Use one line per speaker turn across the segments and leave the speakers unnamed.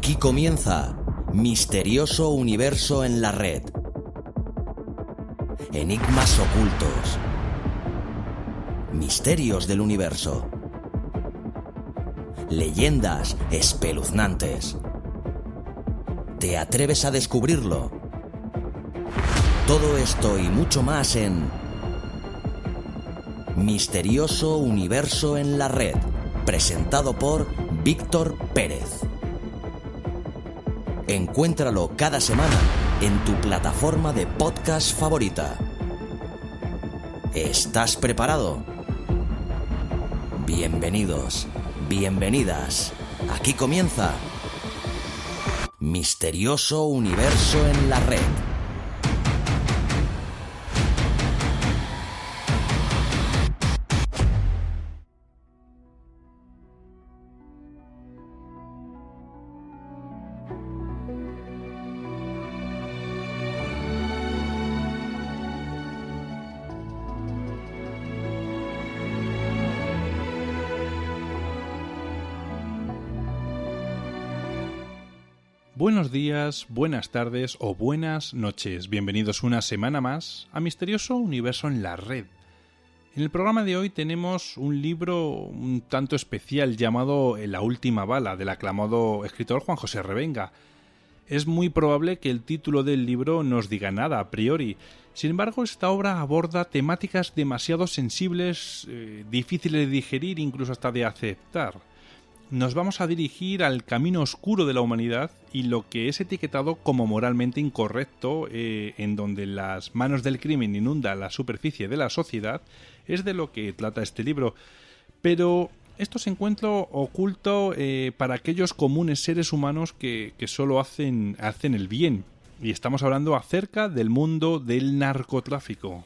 Aquí comienza Misterioso Universo en la Red. Enigmas ocultos. Misterios del universo. Leyendas espeluznantes. ¿Te atreves a descubrirlo? Todo esto y mucho más en Misterioso Universo en la Red, presentado por Víctor Pérez. Encuéntralo cada semana en tu plataforma de podcast favorita. ¿Estás preparado? Bienvenidos, bienvenidas. Aquí comienza Misterioso Universo en la Red.
Buenos días, buenas tardes o buenas noches. Bienvenidos una semana más a Misterioso Universo en la Red. En el programa de hoy tenemos un libro un tanto especial llamado La última bala, del aclamado escritor Juan José Revenga. Es muy probable que el título del libro no os diga nada a priori. Sin embargo, esta obra aborda temáticas demasiado sensibles, difíciles de digerir, incluso hasta de aceptar. Nos vamos a dirigir al camino oscuro de la humanidad y lo que es etiquetado como moralmente incorrecto, en donde las manos del crimen inundan la superficie de la sociedad, es de lo que trata este libro. Pero esto se encuentra oculto para aquellos comunes seres humanos que solo hacen el bien. Y estamos hablando acerca del mundo del narcotráfico.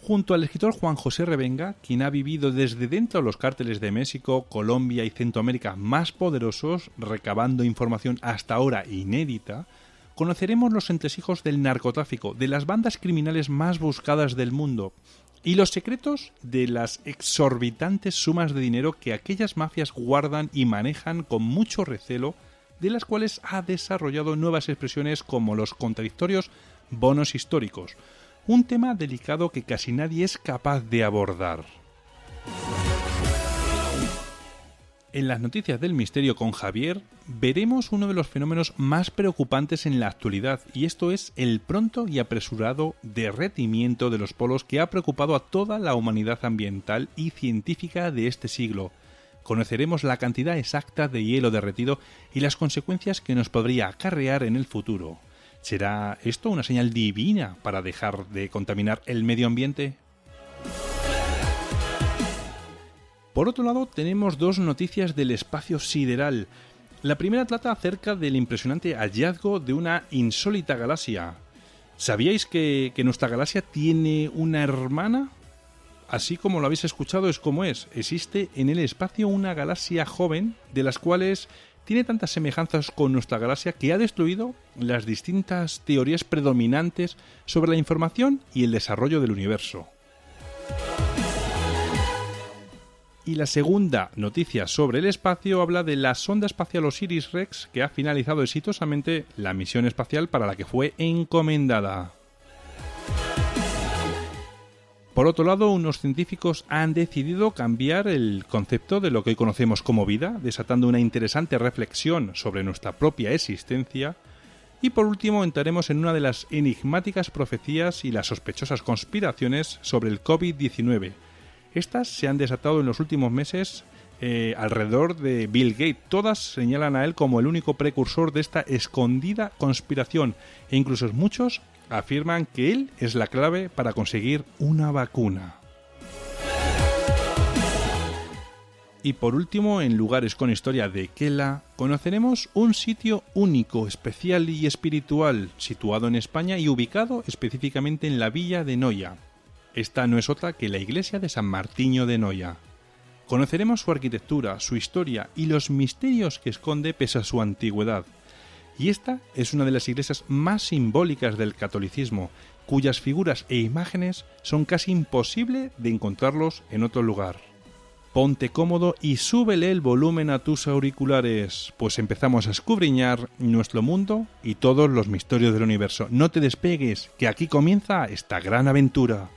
Junto al escritor Juan José Revenga, quien ha vivido desde dentro de los cárteles de México, Colombia y Centroamérica más poderosos, recabando información hasta ahora inédita, conoceremos los entresijos del narcotráfico, de las bandas criminales más buscadas del mundo, y los secretos de las exorbitantes sumas de dinero que aquellas mafias guardan y manejan con mucho recelo, de las cuales ha desarrollado nuevas expresiones como los contradictorios bonos históricos. Un tema delicado que casi nadie es capaz de abordar. En las noticias del misterio con Javier, veremos uno de los fenómenos más preocupantes en la actualidad, y esto es el pronto y apresurado derretimiento de los polos que ha preocupado a toda la humanidad ambiental y científica de este siglo. Conoceremos la cantidad exacta de hielo derretido y las consecuencias que nos podría acarrear en el futuro. ¿Será esto una señal divina para dejar de contaminar el medio ambiente? Por otro lado, tenemos dos noticias del espacio sideral. La primera trata acerca del impresionante hallazgo de una insólita galaxia. ¿Sabíais que nuestra galaxia tiene una hermana? Así como lo habéis escuchado, es como es. Existe en el espacio una galaxia joven, de las cuales tiene tantas semejanzas con nuestra galaxia que ha destruido las distintas teorías predominantes sobre la información y el desarrollo del universo. Y la segunda noticia sobre el espacio habla de la sonda espacial Osiris-Rex, que ha finalizado exitosamente la misión espacial para la que fue encomendada. Por otro lado, unos científicos han decidido cambiar el concepto de lo que hoy conocemos como vida, desatando una interesante reflexión sobre nuestra propia existencia. Y por último, entraremos en una de las enigmáticas profecías y las sospechosas conspiraciones sobre el COVID-19. Estas se han desatado en los últimos meses alrededor de Bill Gates. Todas señalan a él como el único precursor de esta escondida conspiración, e incluso muchos afirman que él es la clave para conseguir una vacuna. Y por último, en Lugares con Historia de Kela, conoceremos un sitio único, especial y espiritual, situado en España y ubicado específicamente en la villa de Noia. Esta no es otra que la iglesia de San Martiño de Noia. Conoceremos su arquitectura, su historia y los misterios que esconde pese a su antigüedad. Y esta es una de las iglesias más simbólicas del catolicismo, cuyas figuras e imágenes son casi imposible de encontrarlos en otro lugar. ponte cómodo y súbele el volumen a tus auriculares, pues empezamos a escudriñar nuestro mundo y todos los misterios del universo. No te despegues, que aquí comienza esta gran aventura.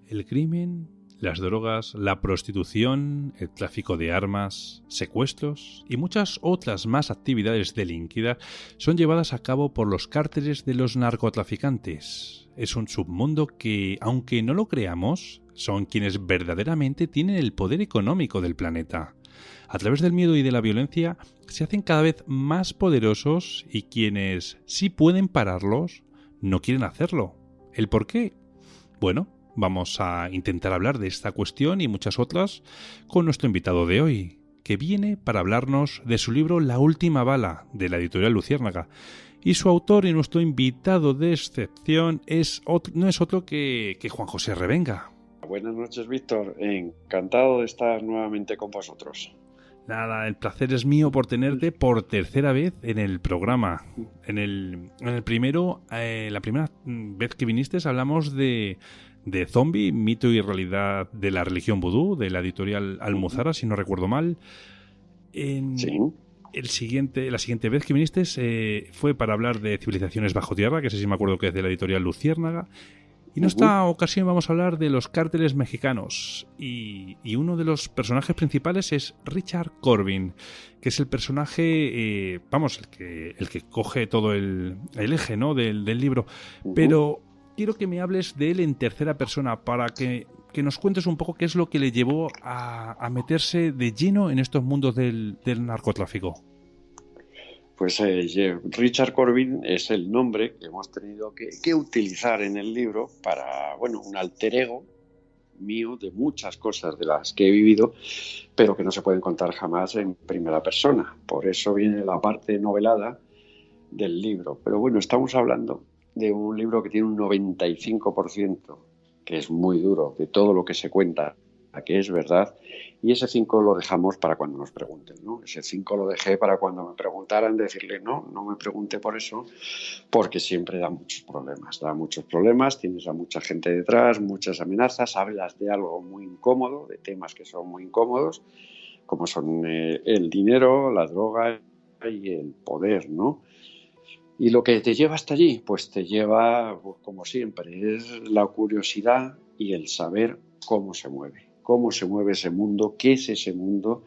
El crimen, las drogas, la prostitución, el tráfico de armas, secuestros y muchas otras más actividades delinquidas son llevadas a cabo por los cárteles de los narcotraficantes. Es un submundo que, aunque no lo creamos, son quienes verdaderamente tienen el poder económico del planeta. A través del miedo y de la violencia se hacen cada vez más poderosos y quienes sí pueden pararlos no quieren hacerlo. ¿El por qué? Bueno, vamos a intentar hablar de esta cuestión y muchas otras con nuestro invitado de hoy, que viene para hablarnos de su libro La última bala, de la editorial Luciérnaga. Y su autor y nuestro invitado de excepción no es otro que Juan José Revenga.
Buenas noches, Víctor. Encantado de estar nuevamente con vosotros.
Nada, el placer es mío por tenerte por tercera vez en el programa. En el primero, la primera vez que viniste hablamos de Zombie, mito y realidad de la religión vudú, de la editorial Almuzara, si no recuerdo mal.
Sí.
La siguiente vez que viniste fue para hablar de Civilizaciones bajo tierra, que sé si me acuerdo que es de la editorial Luciérnaga. Y en esta ocasión vamos a hablar de los cárteles mexicanos. Y uno de los personajes principales es Richard Corbin, que es el personaje, el que coge todo el eje, ¿no?, del libro. Pero quiero que me hables de él en tercera persona para que nos cuentes un poco qué es lo que le llevó a meterse de lleno en estos mundos del narcotráfico.
Pues Richard Corbin es el nombre que hemos tenido que utilizar en el libro para, un alter ego mío de muchas cosas de las que he vivido, pero que no se pueden contar jamás en primera persona. Por eso viene la parte novelada del libro. Pero bueno, estamos hablando de un libro que tiene un 95%, que es muy duro, de todo lo que se cuenta, que es verdad, y ese 5 lo dejamos para cuando nos pregunten, ¿no? Ese 5 lo dejé para cuando me preguntaran, decirle no me pregunte por eso, porque siempre da muchos problemas, tienes a mucha gente detrás, muchas amenazas, hablas de algo muy incómodo, de temas que son muy incómodos, como son el dinero, la droga y el poder, ¿no? Y lo que te lleva hasta allí, pues te lleva, como siempre, es la curiosidad y el saber cómo se mueve ese mundo, qué es ese mundo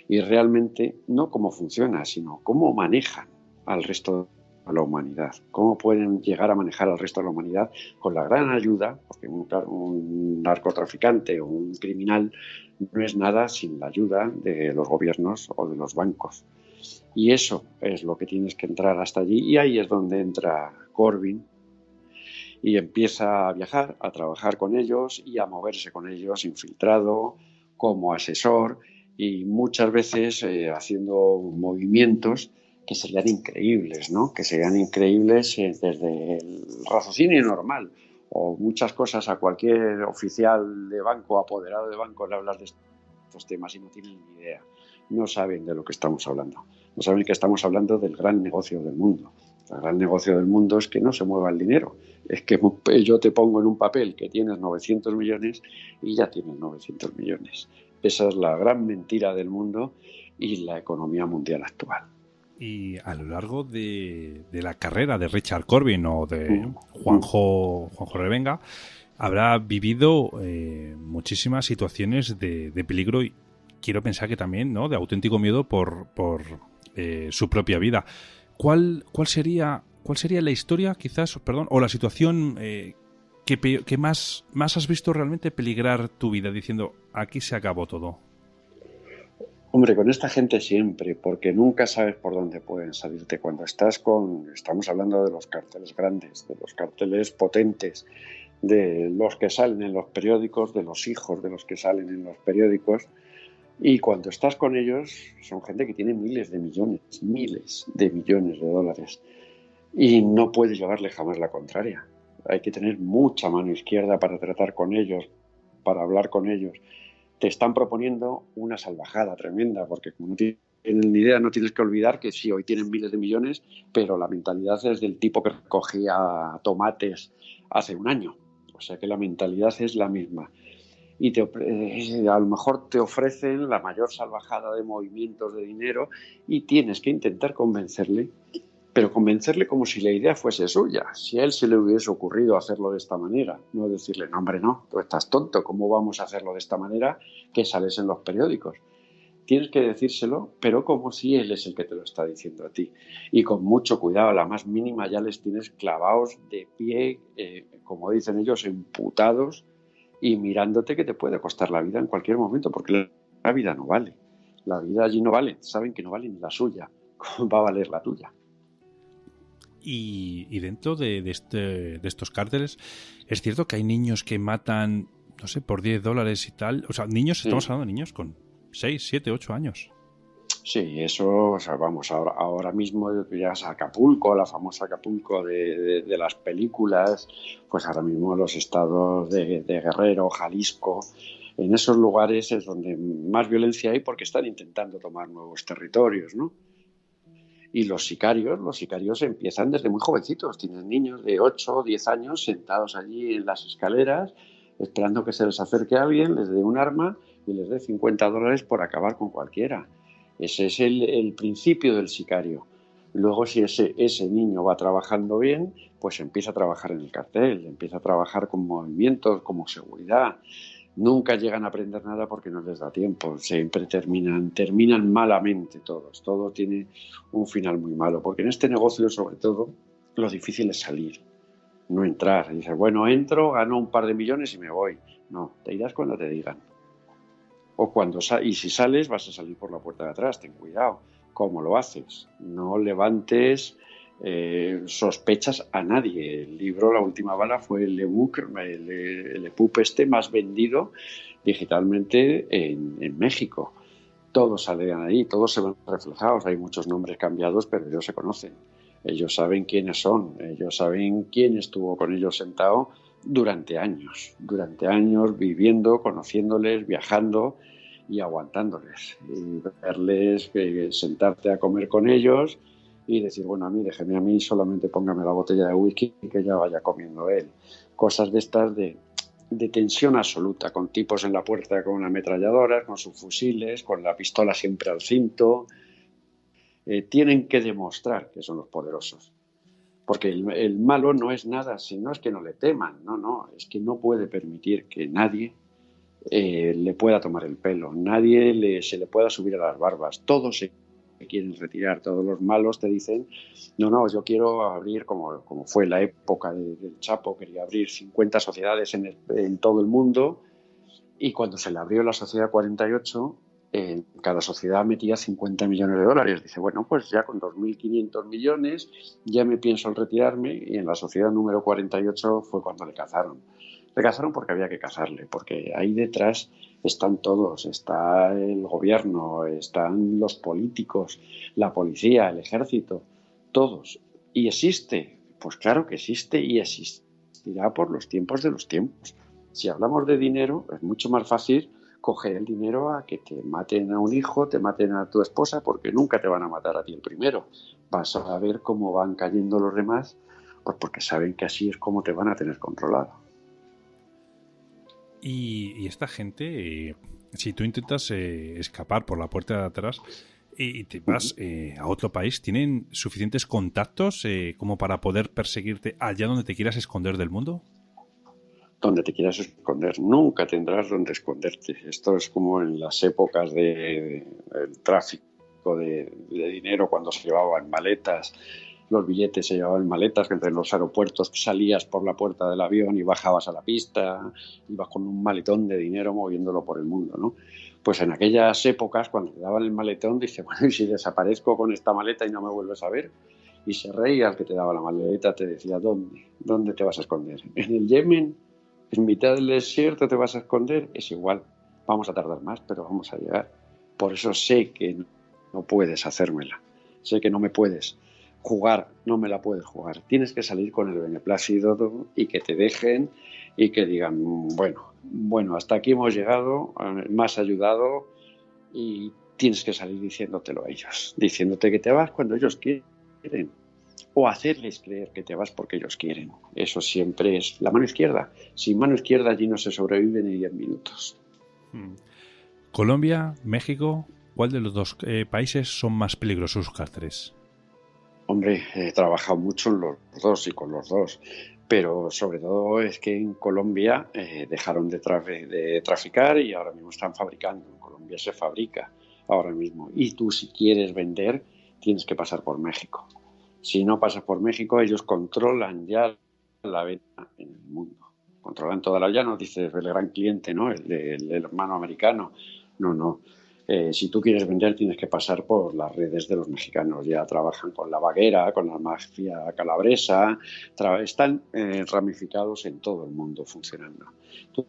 y realmente no cómo funciona, sino cómo manejan al resto de la humanidad, cómo pueden llegar a manejar al resto de la humanidad con la gran ayuda, porque un narcotraficante o un criminal no es nada sin la ayuda de los gobiernos o de los bancos. Y eso es lo que tienes que entrar hasta allí, y ahí es donde entra Corbin y empieza a viajar, a trabajar con ellos y a moverse con ellos infiltrado, como asesor, y muchas veces haciendo movimientos que serían increíbles, ¿no? Que serían increíbles desde el raciocinio normal, o muchas cosas a cualquier oficial de banco, apoderado de banco, le hablas de estos temas y no tienen ni idea. No saben de lo que estamos hablando. No saben que estamos hablando del gran negocio del mundo. El gran negocio del mundo es que no se mueva el dinero. Es que yo te pongo en un papel que tienes 900 millones y ya tienes 900 millones. Esa es la gran mentira del mundo y la economía mundial actual.
Y a lo largo de la carrera de Richard Corbin o de Juanjo Revenga, habrá vivido muchísimas situaciones de peligro y quiero pensar que también, ¿no?, de auténtico miedo por su propia vida. ¿Cuál sería la historia, quizás, o la situación que más has visto realmente peligrar tu vida, diciendo, aquí se acabó todo?
Hombre, con esta gente siempre, porque nunca sabes por dónde pueden salirte. Cuando estamos hablando de los cárteles grandes, de los cárteles potentes, de los que salen en los periódicos, de los hijos de los que salen en los periódicos, Y cuando estás con ellos, son gente que tiene miles de millones de dólares. Y no puedes llevarle jamás la contraria. Hay que tener mucha mano izquierda para tratar con ellos, para hablar con ellos. Te están proponiendo una salvajada tremenda, porque como no tienen ni idea, no tienes que olvidar que sí, hoy tienen miles de millones, pero la mentalidad es del tipo que cogía tomates hace un año. O sea que la mentalidad es la misma. Y a lo mejor te ofrecen la mayor salvajada de movimientos de dinero y tienes que intentar convencerle, pero convencerle como si la idea fuese suya. Si a él se le hubiese ocurrido hacerlo de esta manera, no decirle, no hombre, no, tú estás tonto, ¿cómo vamos a hacerlo de esta manera que sales en los periódicos? Tienes que decírselo, pero como si él es el que te lo está diciendo a ti. Y con mucho cuidado, a la más mínima ya les tienes clavados de pie, como dicen ellos, emputados, y mirándote que te puede costar la vida en cualquier momento, porque la vida no vale. La vida allí no vale. Saben que no vale ni la suya. ¿Cómo va a valer la tuya?
Y dentro de estos cárteles, ¿es cierto que hay niños que matan, no sé, por $10 y tal? O sea, niños, estamos hablando de niños con 6, 7, 8 años.
Sí, eso, o sea, vamos, ahora mismo ya es Acapulco, la famosa Acapulco de las películas, pues ahora mismo los estados de Guerrero, Jalisco, en esos lugares es donde más violencia hay porque están intentando tomar nuevos territorios, ¿no? Y los sicarios empiezan desde muy jovencitos, tienen niños de 8 o 10 años sentados allí en las escaleras, esperando que se les acerque alguien, les dé un arma y les dé $50 por acabar con cualquiera. Ese es el principio del sicario. Luego, si ese niño va trabajando bien, pues empieza a trabajar en el cartel, empieza a trabajar con movimientos, como seguridad. Nunca llegan a aprender nada porque no les da tiempo. Siempre terminan malamente todos. Todo tiene un final muy malo. Porque en este negocio, sobre todo, lo difícil es salir, no entrar. Y dices, bueno, entro, gano un par de millones y me voy. No, te irás cuando te digan. Y si sales, vas a salir por la puerta de atrás. Ten cuidado. ¿Cómo lo haces? No levantes sospechas a nadie. El libro La última bala fue el ebook, el EPUB más vendido digitalmente en México. Todos salen ahí, todos se ven reflejados. Hay muchos nombres cambiados, pero ellos se conocen. Ellos saben quiénes son. Ellos saben quién estuvo con ellos sentado durante años, viviendo, conociéndoles, viajando y aguantándoles. Y verles, sentarte a comer con ellos y decir, bueno, déjeme a mí, solamente póngame la botella de whisky y que ya vaya comiendo él. Cosas de estas de tensión absoluta, con tipos en la puerta con ametralladoras, con sus fusiles, con la pistola siempre al cinto. Tienen que demostrar que son los poderosos. Porque el malo no es nada, no es que no le teman, no, es que no puede permitir que nadie le pueda tomar el pelo, nadie se le pueda subir a las barbas. Todos se quieren retirar, todos los malos te dicen, no, yo quiero abrir, como fue la época del Chapo, quería abrir 50 sociedades en todo el mundo, y cuando se le abrió la sociedad 48, cada sociedad metía $50 millones. Dice, bueno, pues ya con 2.500 millones ya me pienso en retirarme, y en la sociedad número 48 fue cuando le cazaron. Le cazaron porque había que cazarle, porque ahí detrás están todos, está el gobierno, están los políticos, la policía, el ejército, todos. ¿Y existe? Pues claro que existe y existirá por los tiempos de los tiempos. Si hablamos de dinero, es mucho más fácil coger el dinero a que te maten a un hijo, te maten a tu esposa, porque nunca te van a matar a ti el primero. Vas a ver cómo van cayendo los demás, pues porque saben que así es como te van a tener controlado.
Y esta gente, si tú intentas escapar por la puerta de atrás y te vas a otro país, ¿tienen suficientes contactos como para poder perseguirte allá donde te quieras esconder del mundo?
Donde te quieras esconder, nunca tendrás donde esconderte. Esto es como en las épocas del tráfico de dinero, cuando se llevaba en maletas. Los billetes se llevaban en maletas, que entre los aeropuertos salías por la puerta del avión y bajabas a la pista, ibas con un maletón de dinero moviéndolo por el mundo, ¿no? Pues en aquellas épocas, cuando te daban el maletón, dice, bueno, ¿y si desaparezco con esta maleta y no me vuelves a ver? Y se reía el que te daba la maleta, te decía, ¿dónde te vas a esconder? ¿En el Yemen? ¿En mitad del desierto te vas a esconder? Es igual, vamos a tardar más, pero vamos a llegar. Por eso sé que no puedes hacérmela. Sé que no me puedes jugar, no me la puedes jugar. Tienes que salir con el beneplácito y que te dejen y que digan, bueno, hasta aquí hemos llegado, me has ayudado y tienes que salir diciéndotelo a ellos, diciéndote que te vas cuando ellos quieren o hacerles creer que te vas porque ellos quieren. Eso siempre es la mano izquierda. Sin mano izquierda allí no se sobrevive ni 10 minutos.
Colombia, México, ¿cuál de los dos países son más peligrosos, Cáceres?
Hombre, he trabajado mucho en los dos y con los dos, pero sobre todo es que en Colombia dejaron de traficar y ahora mismo están fabricando. En Colombia se fabrica ahora mismo. Y tú, si quieres vender, tienes que pasar por México. Si no pasas por México, ellos controlan ya la venta en el mundo. Controlan toda la... Ya no dices el gran cliente, ¿no? El hermano americano. No. Si tú quieres vender, tienes que pasar por las redes de los mexicanos. Ya trabajan con la vaguera, con la mafia calabresa. Están ramificados en todo el mundo funcionando. Tú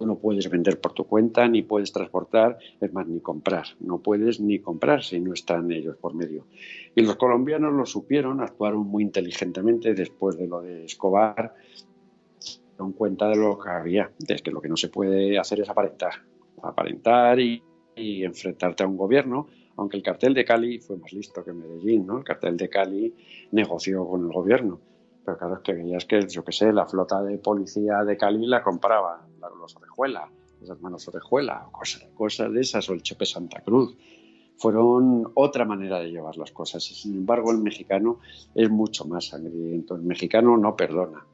no puedes vender por tu cuenta, ni puedes transportar, es más, ni comprar. No puedes ni comprar si no están ellos por medio. Y los colombianos lo supieron, actuaron muy inteligentemente después de lo de Escobar. Se dieron cuenta de lo que había, de que lo que no se puede hacer es aparentar y enfrentarte a un gobierno, aunque el cartel de Cali fue más listo que Medellín, ¿no? El cartel de Cali negoció con el gobierno, pero claro, es que veías que, yo qué sé, la flota de policía de Cali la compraban los Orejuela, los hermanos Orejuela, cosas de esas, o el Chepe Santa Cruz. Fueron otra manera de llevar las cosas. Sin embargo, el mexicano es mucho más sangriento. El mexicano no perdona.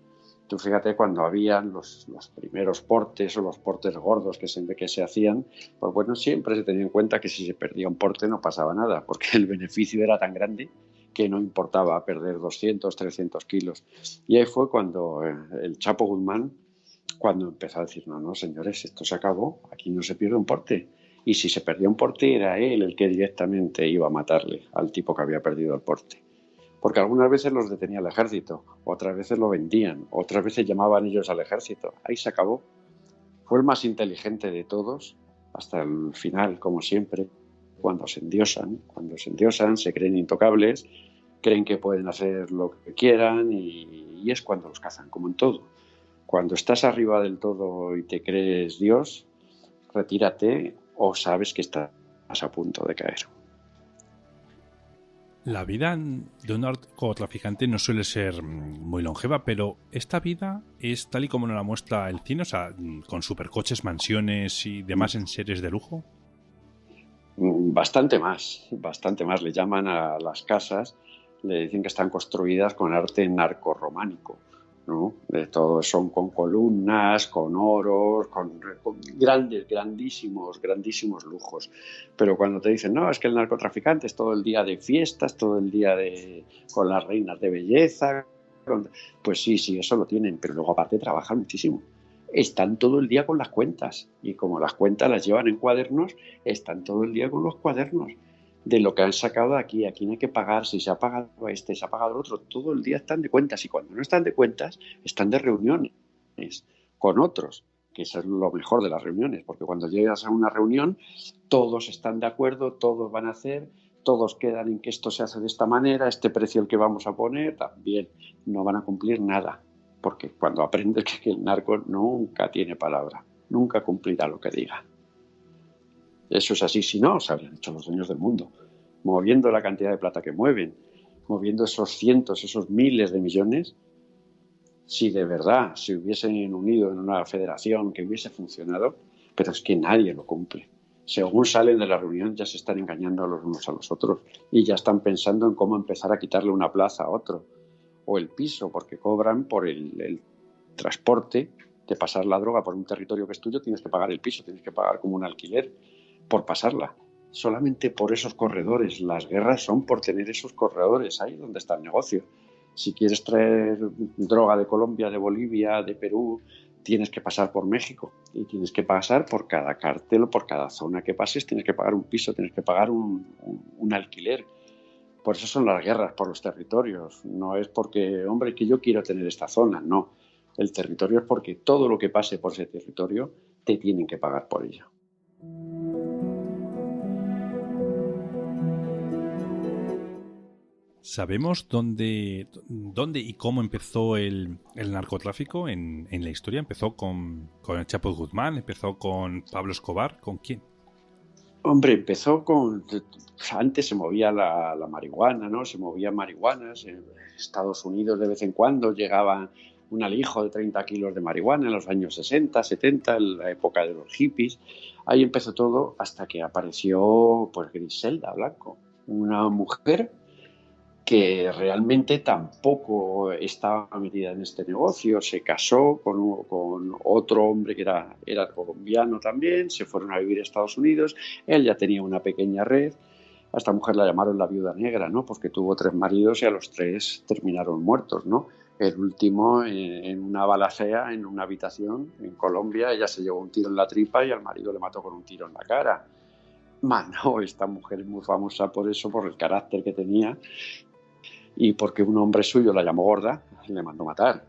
Tú fíjate cuando habían los primeros portes o los portes gordos que se hacían, pues bueno, siempre se tenía en cuenta que si se perdía un porte no pasaba nada, porque el beneficio era tan grande que no importaba perder 200, 300 kilos. Y ahí fue cuando el Chapo Guzmán, cuando empezó a decir, no, señores, esto se acabó, aquí no se pierde un porte. Y si se perdía un porte era él el que directamente iba a matarle al tipo que había perdido el porte. Porque algunas veces los detenía el ejército, otras veces lo vendían, otras veces llamaban ellos al ejército. Ahí se acabó. Fue el más inteligente de todos hasta el final, como siempre, cuando se endiosan, se creen intocables, creen que pueden hacer lo que quieran y es cuando los cazan, como en todo. Cuando estás arriba del todo y te crees Dios, retírate o sabes que estás a punto de caer.
La vida de un narcotraficante no suele ser muy longeva, pero esta vida es tal y como nos la muestra el cine, o sea, con supercoches, mansiones y demás enseres de lujo.
Bastante más. Le llaman a las casas, le dicen que están construidas con arte narcorrománico, ¿no? De todo son con columnas, con oros, con grandísimos lujos. Pero cuando te dicen, no, es que el narcotraficante es todo el día de fiestas, todo el día con las reinas de belleza, pues sí, eso lo tienen, pero luego aparte trabajan muchísimo. Están todo el día con las cuentas y como las cuentas las llevan en cuadernos, están todo el día con los cuadernos de lo que han sacado de aquí no hay que pagar, si se ha pagado se ha pagado el otro, todo el día están de cuentas y cuando no están de cuentas están de reuniones con otros, que eso es lo mejor de las reuniones, porque cuando llegas a una reunión todos están de acuerdo, todos van a hacer, todos quedan en que esto se hace de esta manera, este precio el que vamos a poner, también no van a cumplir nada. Porque cuando aprendes que el narco nunca tiene palabra, nunca cumplirá lo que diga. Eso es así, si no, se habrían hecho los dueños del mundo, moviendo la cantidad de plata que mueven, moviendo esos cientos, esos miles de millones. Si de verdad se hubiesen unido en una federación que hubiese funcionado, pero es que nadie lo cumple. Según salen de la reunión ya se están engañando a los unos a los otros y ya están pensando en cómo empezar a quitarle una plaza a otro. O el piso, porque cobran por el transporte de pasar la droga por un territorio que es tuyo, tienes que pagar el piso, tienes que pagar como un alquiler por pasarla. Solamente por esos corredores. Las guerras son por tener esos corredores, ahí donde está el negocio. Si quieres traer droga de Colombia, de Bolivia, de Perú, tienes que pasar por México y tienes que pasar por cada cartel o por cada zona que pases, tienes que pagar un piso, tienes que pagar un alquiler. Por eso son las guerras por los territorios. No es porque, hombre, que yo quiero tener esta zona. No. El territorio es porque todo lo que pase por ese territorio te tienen que pagar por ello.
¿Sabemos dónde y cómo empezó el narcotráfico en la historia? ¿Empezó con el Chapo Guzmán? ¿Empezó con Pablo Escobar? ¿Con quién?
Hombre, empezó con... Antes se movía la marihuana, ¿no? Se movían marihuanas. En Estados Unidos de vez en cuando llegaba un alijo de 30 kilos de marihuana en los años 60, 70, en la época de los hippies. Ahí empezó todo hasta que apareció pues Griselda Blanco, una mujer que realmente tampoco estaba metida en este negocio. Se casó con otro hombre que era colombiano también, se fueron a vivir a Estados Unidos, él ya tenía una pequeña red. A esta mujer la llamaron la viuda negra, ¿no? Porque tuvo 3 maridos y a los 3 terminaron muertos, ¿no? El último en una balacera en una habitación en Colombia, ella se llevó un tiro en la tripa y al marido le mató con un tiro en la cara. No, esta mujer es muy famosa por eso, por el carácter que tenía, y porque un hombre suyo la llamó gorda, le mandó matar.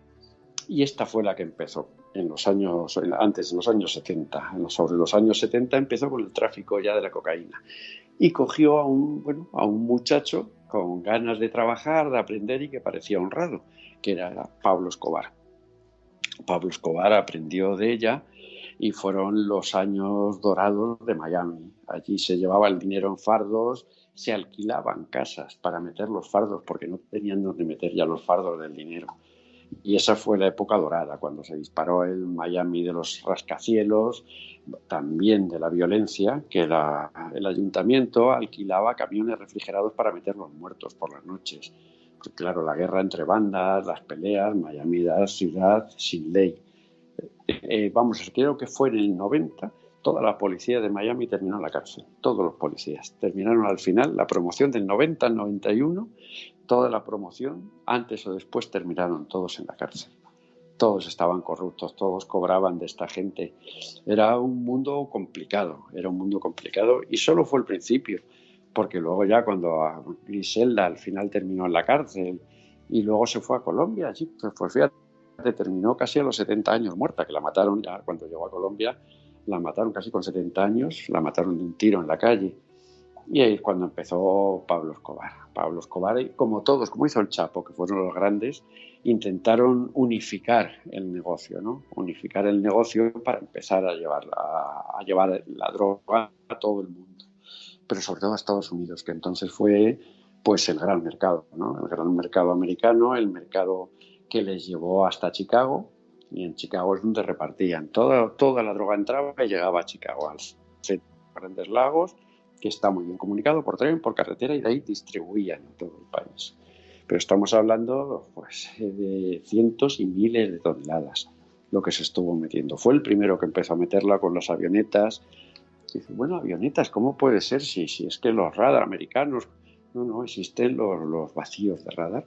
Y esta fue la que empezó en los años 70. Sobre los años 70 empezó con el tráfico ya de la cocaína. Y cogió a un muchacho con ganas de trabajar, de aprender y que parecía honrado, que era Pablo Escobar. Pablo Escobar aprendió de ella y fueron los años dorados de Miami. Allí se llevaba el dinero en fardos, se alquilaban casas para meter los fardos porque no tenían dónde meter ya los fardos del dinero. Y esa fue la época dorada, cuando se disparó el Miami de los rascacielos, también de la violencia, que el ayuntamiento alquilaba camiones refrigerados para meter los muertos por las noches. Pues claro, la guerra entre bandas, las peleas, Miami era ciudad sin ley. Creo que fue en el 90, toda la policía de Miami terminó en la cárcel. Todos los policías terminaron al final, la promoción del 90 al 91, toda la promoción, antes o después terminaron todos en la cárcel. Todos estaban corruptos, todos cobraban de esta gente. Era un mundo complicado y solo fue el principio, porque luego ya cuando Griselda al final terminó en la cárcel y luego se fue a Colombia, allí, pues fíjate, terminó casi a los 70 años muerta, que la mataron ya cuando llegó a Colombia, la mataron casi con 70 años, la mataron de un tiro en la calle. Y ahí es cuando empezó Pablo Escobar. Pablo Escobar, como todos, como hizo el Chapo, que fueron los grandes, intentaron unificar el negocio, ¿no? Unificar el negocio para empezar a llevar la droga a todo el mundo, pero sobre todo a Estados Unidos, que entonces fue pues el gran mercado, ¿no? El gran mercado americano, el mercado que les llevó hasta Chicago, y en Chicago es donde repartían. Toda la droga entraba y llegaba a Chicago, al centro de Grandes Lagos, que está muy bien comunicado por tren, por carretera, y de ahí distribuían en todo el país. Pero estamos hablando pues, de cientos y miles de toneladas lo que se estuvo metiendo. Fue el primero que empezó a meterla con las avionetas. Y dice, bueno, avionetas, ¿cómo puede ser si es que los radar americanos... No, existen los vacíos de radar.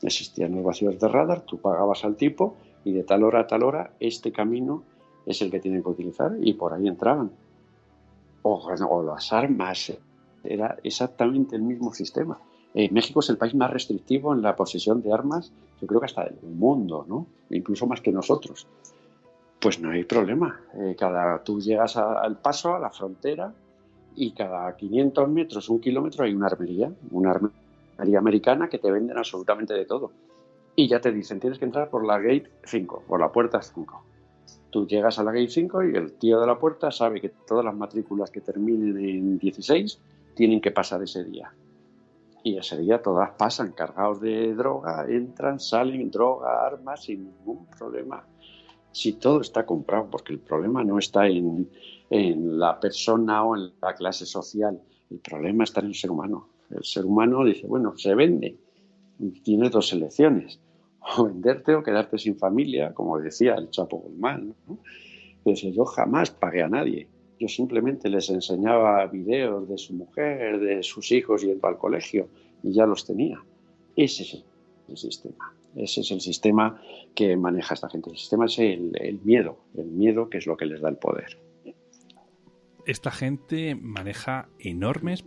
Existían los vacíos de radar, tú pagabas al tipo y de tal hora a tal hora este camino es el que tienen que utilizar y por ahí entraban. O las armas, era exactamente el mismo sistema. México es el país más restrictivo en la posesión de armas, yo creo que hasta del mundo, ¿no? Incluso más que nosotros. Pues no hay problema. Tú llegas al paso, a la frontera, y cada 500 metros, 1 kilómetro, hay una armería americana que te venden absolutamente de todo. Y ya te dicen, tienes que entrar por la gate 5, por la puerta 5. Tú llegas a la gate 5 y el tío de la puerta sabe que todas las matrículas que terminen en 16 tienen que pasar ese día. Y ese día todas pasan cargados de droga, entran, salen, droga, armas, sin ningún problema. Si todo está comprado, porque el problema no está en la persona o en la clase social, el problema está en el ser humano. El ser humano dice, bueno, se vende, tienes 2 elecciones, o venderte o quedarte sin familia, como decía el Chapo Guzmán, ¿no? Entonces, yo jamás pagué a nadie, yo simplemente les enseñaba videos de su mujer, de sus hijos yendo al colegio, y ya los tenía. Ese es el sistema. Ese es el sistema que maneja esta gente. El sistema es el miedo que es lo que les da el poder.
Esta gente maneja enormes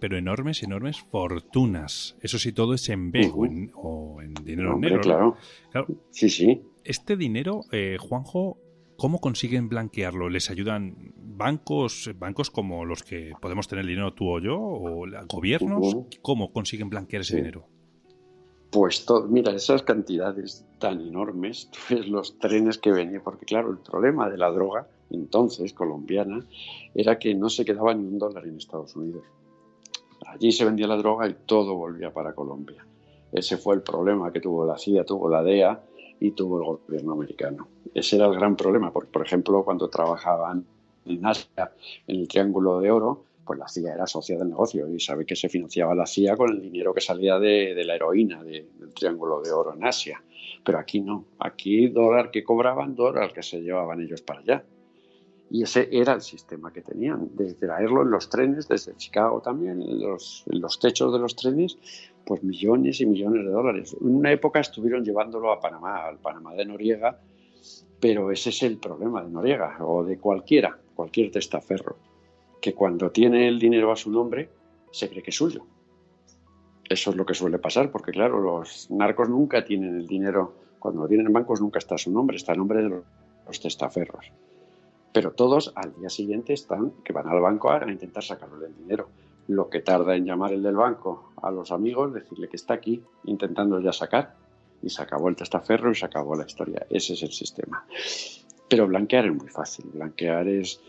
fortunas. Eso sí, todo es en B o en dinero negro.
Claro. Sí.
Este dinero, Juanjo, ¿cómo consiguen blanquearlo? ¿Les ayudan bancos como los que podemos tener dinero tú o yo? ¿O gobiernos? ¿Cómo consiguen blanquear ese dinero?
Pues mira, esas cantidades tan enormes, tú ves los trenes que venían, porque claro, el problema de la droga, entonces, colombiana, era que no se quedaba ni $1 en Estados Unidos. Allí se vendía la droga y todo volvía para Colombia. Ese fue el problema que tuvo la CIA, tuvo la DEA y tuvo el gobierno americano. Ese era el gran problema, porque, por ejemplo, cuando trabajaban en Asia, en el Triángulo de Oro, pues la CIA era socia del negocio y sabe que se financiaba la CIA con el dinero que salía de la heroína del Triángulo de Oro en Asia. Pero aquí no. Aquí $1 que cobraban, $1 que se llevaban ellos para allá. Y ese era el sistema que tenían, de traerlo en los trenes, desde Chicago también, en los techos de los trenes, pues millones y millones de dólares. En una época estuvieron llevándolo a Panamá, al Panamá de Noriega, pero ese es el problema de Noriega, o de cualquier testaferro, que cuando tiene el dinero a su nombre, se cree que es suyo. Eso es lo que suele pasar, porque claro, los narcos nunca tienen el dinero, cuando lo tienen en bancos nunca está a su nombre, está a nombre de los testaferros. Pero todos al día siguiente están que van al banco a intentar sacarle el dinero. Lo que tarda en llamar el del banco a los amigos, decirle que está aquí intentando ya sacar. Y se acabó el testaferro y se acabó la historia. Ese es el sistema. Pero blanquear es muy fácil. Blanquear es...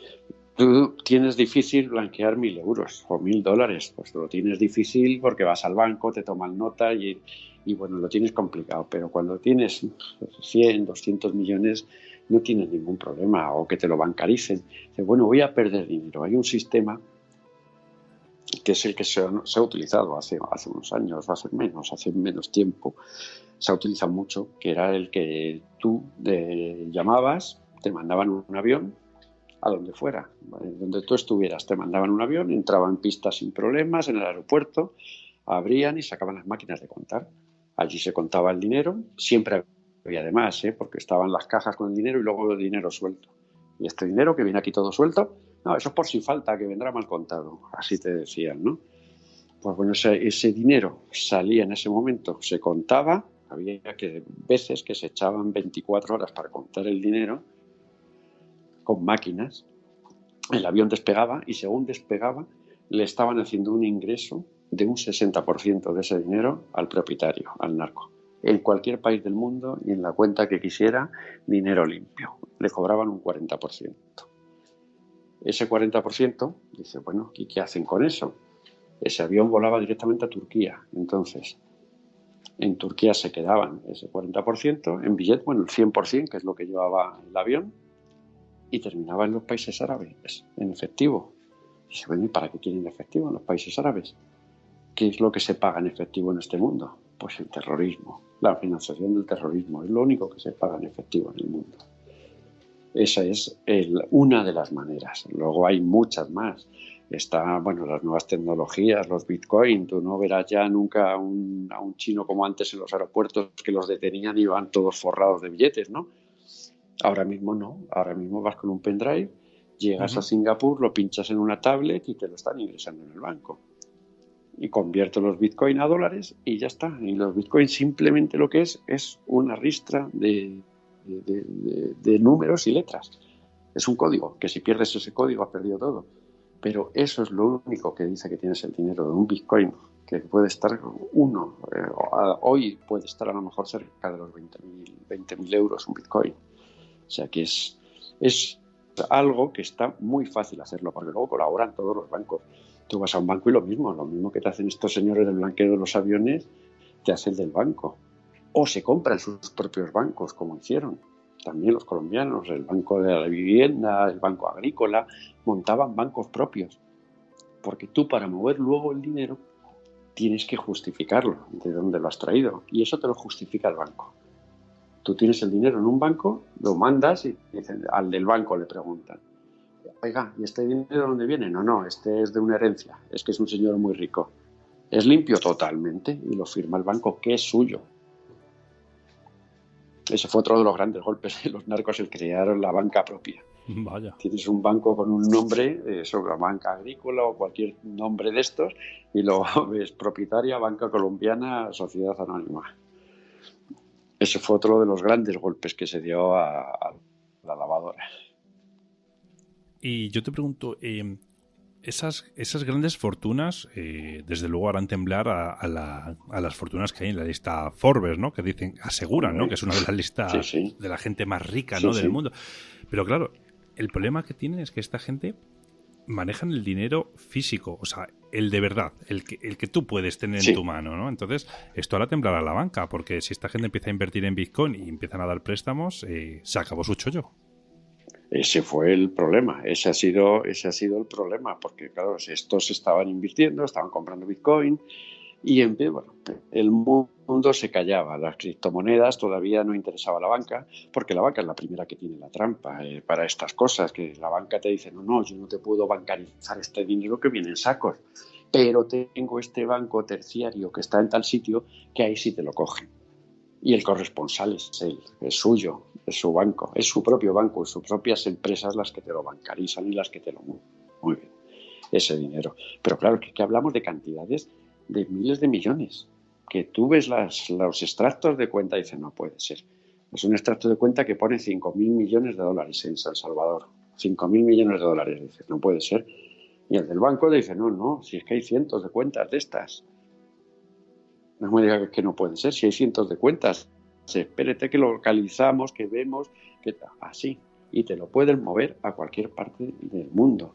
Tú tienes difícil blanquear 1.000 euros o $1.000. Pues lo tienes difícil porque vas al banco, te toman nota y bueno, lo tienes complicado. Pero cuando tienes 100, 200 millones... no tienes ningún problema, o que te lo bancaricen. Bueno, voy a perder dinero. Hay un sistema que es el que se ha utilizado hace unos años, hace menos tiempo, se ha utilizado mucho, que era el que tú llamabas, te mandaban un avión a donde fuera, donde tú estuvieras, te mandaban un avión, entraba en pista sin problemas, en el aeropuerto, abrían y sacaban las máquinas de contar. Allí se contaba el dinero, siempre había además, porque estaban las cajas con el dinero y luego el dinero suelto. Y este dinero que viene aquí todo suelto, no, eso es por si falta, que vendrá mal contado. Así te decían, ¿no? Pues bueno, ese dinero salía en ese momento, se contaba, había veces que se echaban 24 horas para contar el dinero con máquinas. El avión despegaba y según despegaba le estaban haciendo un ingreso de un 60% de ese dinero al propietario, al narco. En cualquier país del mundo y en la cuenta que quisiera, dinero limpio. Le cobraban un 40%. Ese 40%, dice, bueno, ¿y qué hacen con eso? Ese avión volaba directamente a Turquía. Entonces, en Turquía se quedaban ese 40%, en billete, bueno, el 100%, que es lo que llevaba el avión, y terminaba en los países árabes, en efectivo. Dice, bueno, ¿y para qué quieren efectivo en los países árabes? ¿Qué es lo que se paga en efectivo en este mundo? Pues el terrorismo, la financiación del terrorismo, es lo único que se paga en efectivo en el mundo. Esa es una de las maneras. Luego hay muchas más. Están, bueno, las nuevas tecnologías, los bitcoin. Tú no verás ya nunca a un chino como antes en los aeropuertos que los detenían y iban todos forrados de billetes, ¿no? Ahora mismo no. Ahora mismo vas con un pendrive, llegas a Singapur, lo pinchas en una tablet y te lo están ingresando en el banco. Y convierto los bitcoin a dólares y ya está. Y los bitcoin simplemente lo que es una ristra de números y letras. Es un código, que si pierdes ese código has perdido todo. Pero eso es lo único que dice que tienes el dinero de un bitcoin, que puede estar hoy puede estar a lo mejor cerca de los 20.000 euros un bitcoin. O sea que es algo que está muy fácil hacerlo, porque luego colaboran todos los bancos. Tú vas a un banco y lo mismo que te hacen estos señores del blanqueo de los aviones, te hace el del banco. O se compran sus propios bancos, como hicieron también los colombianos, el Banco de la Vivienda, el Banco Agrícola, montaban bancos propios. Porque tú, para mover luego el dinero, tienes que justificarlo, de dónde lo has traído. Y eso te lo justifica el banco. Tú tienes el dinero en un banco, lo mandas y dicen, al del banco le preguntan, oiga, ¿y este dinero de dónde viene? No, este es de una herencia, es que es un señor muy rico. Es limpio totalmente y lo firma el banco, que es suyo. Ese fue otro de los grandes golpes de los narcos, el crear la banca propia.
Vaya.
Tienes un banco con un nombre, sobre la banca agrícola o cualquier nombre de estos, y lo ves propietaria, banca colombiana, sociedad anónima. Ese fue otro de los grandes golpes que se dio a la lavadora.
Y yo te pregunto, Esas grandes fortunas, desde luego harán temblar a las fortunas que hay en la lista Forbes, ¿no? Que dicen, aseguran, ¿no? Que es una de las listas
Sí.
de la gente más rica,
Sí,
¿no?
sí.
Del mundo. Pero claro, el problema que tienen es que esta gente manejan el dinero físico, o sea, el de verdad, el que tú puedes tener en tu mano, ¿no? Entonces, esto hará temblar a la banca, porque si esta gente empieza a invertir en Bitcoin y empiezan a dar préstamos, se acabó su chollo.
Ese fue el problema, ese ha sido el problema, porque claro, estos estaban invirtiendo, estaban comprando Bitcoin y bueno, el mundo se callaba, las criptomonedas todavía no interesaba a la banca, porque la banca es la primera que tiene la trampa para estas cosas, que la banca te dice, no, yo no te puedo bancarizar este dinero que viene en sacos, pero tengo este banco terciario que está en tal sitio que ahí sí te lo cogen. Y el corresponsal es él, es suyo, es su banco, es su propio banco, sus propias empresas las que te lo bancarizan y las que te lo mueven ese dinero. Pero claro, que hablamos de cantidades de miles de millones, que tú ves los extractos de cuenta y dices, no puede ser. Es un extracto de cuenta que pone 5.000 millones de dólares en San Salvador. 5.000 millones de dólares. Dices, no puede ser. Y el del banco dice, no, si es que hay cientos de cuentas de estas. No me diga que no puede ser, si hay cientos de cuentas. Espérate que lo localizamos, que vemos, que así. Y te lo pueden mover a cualquier parte del mundo.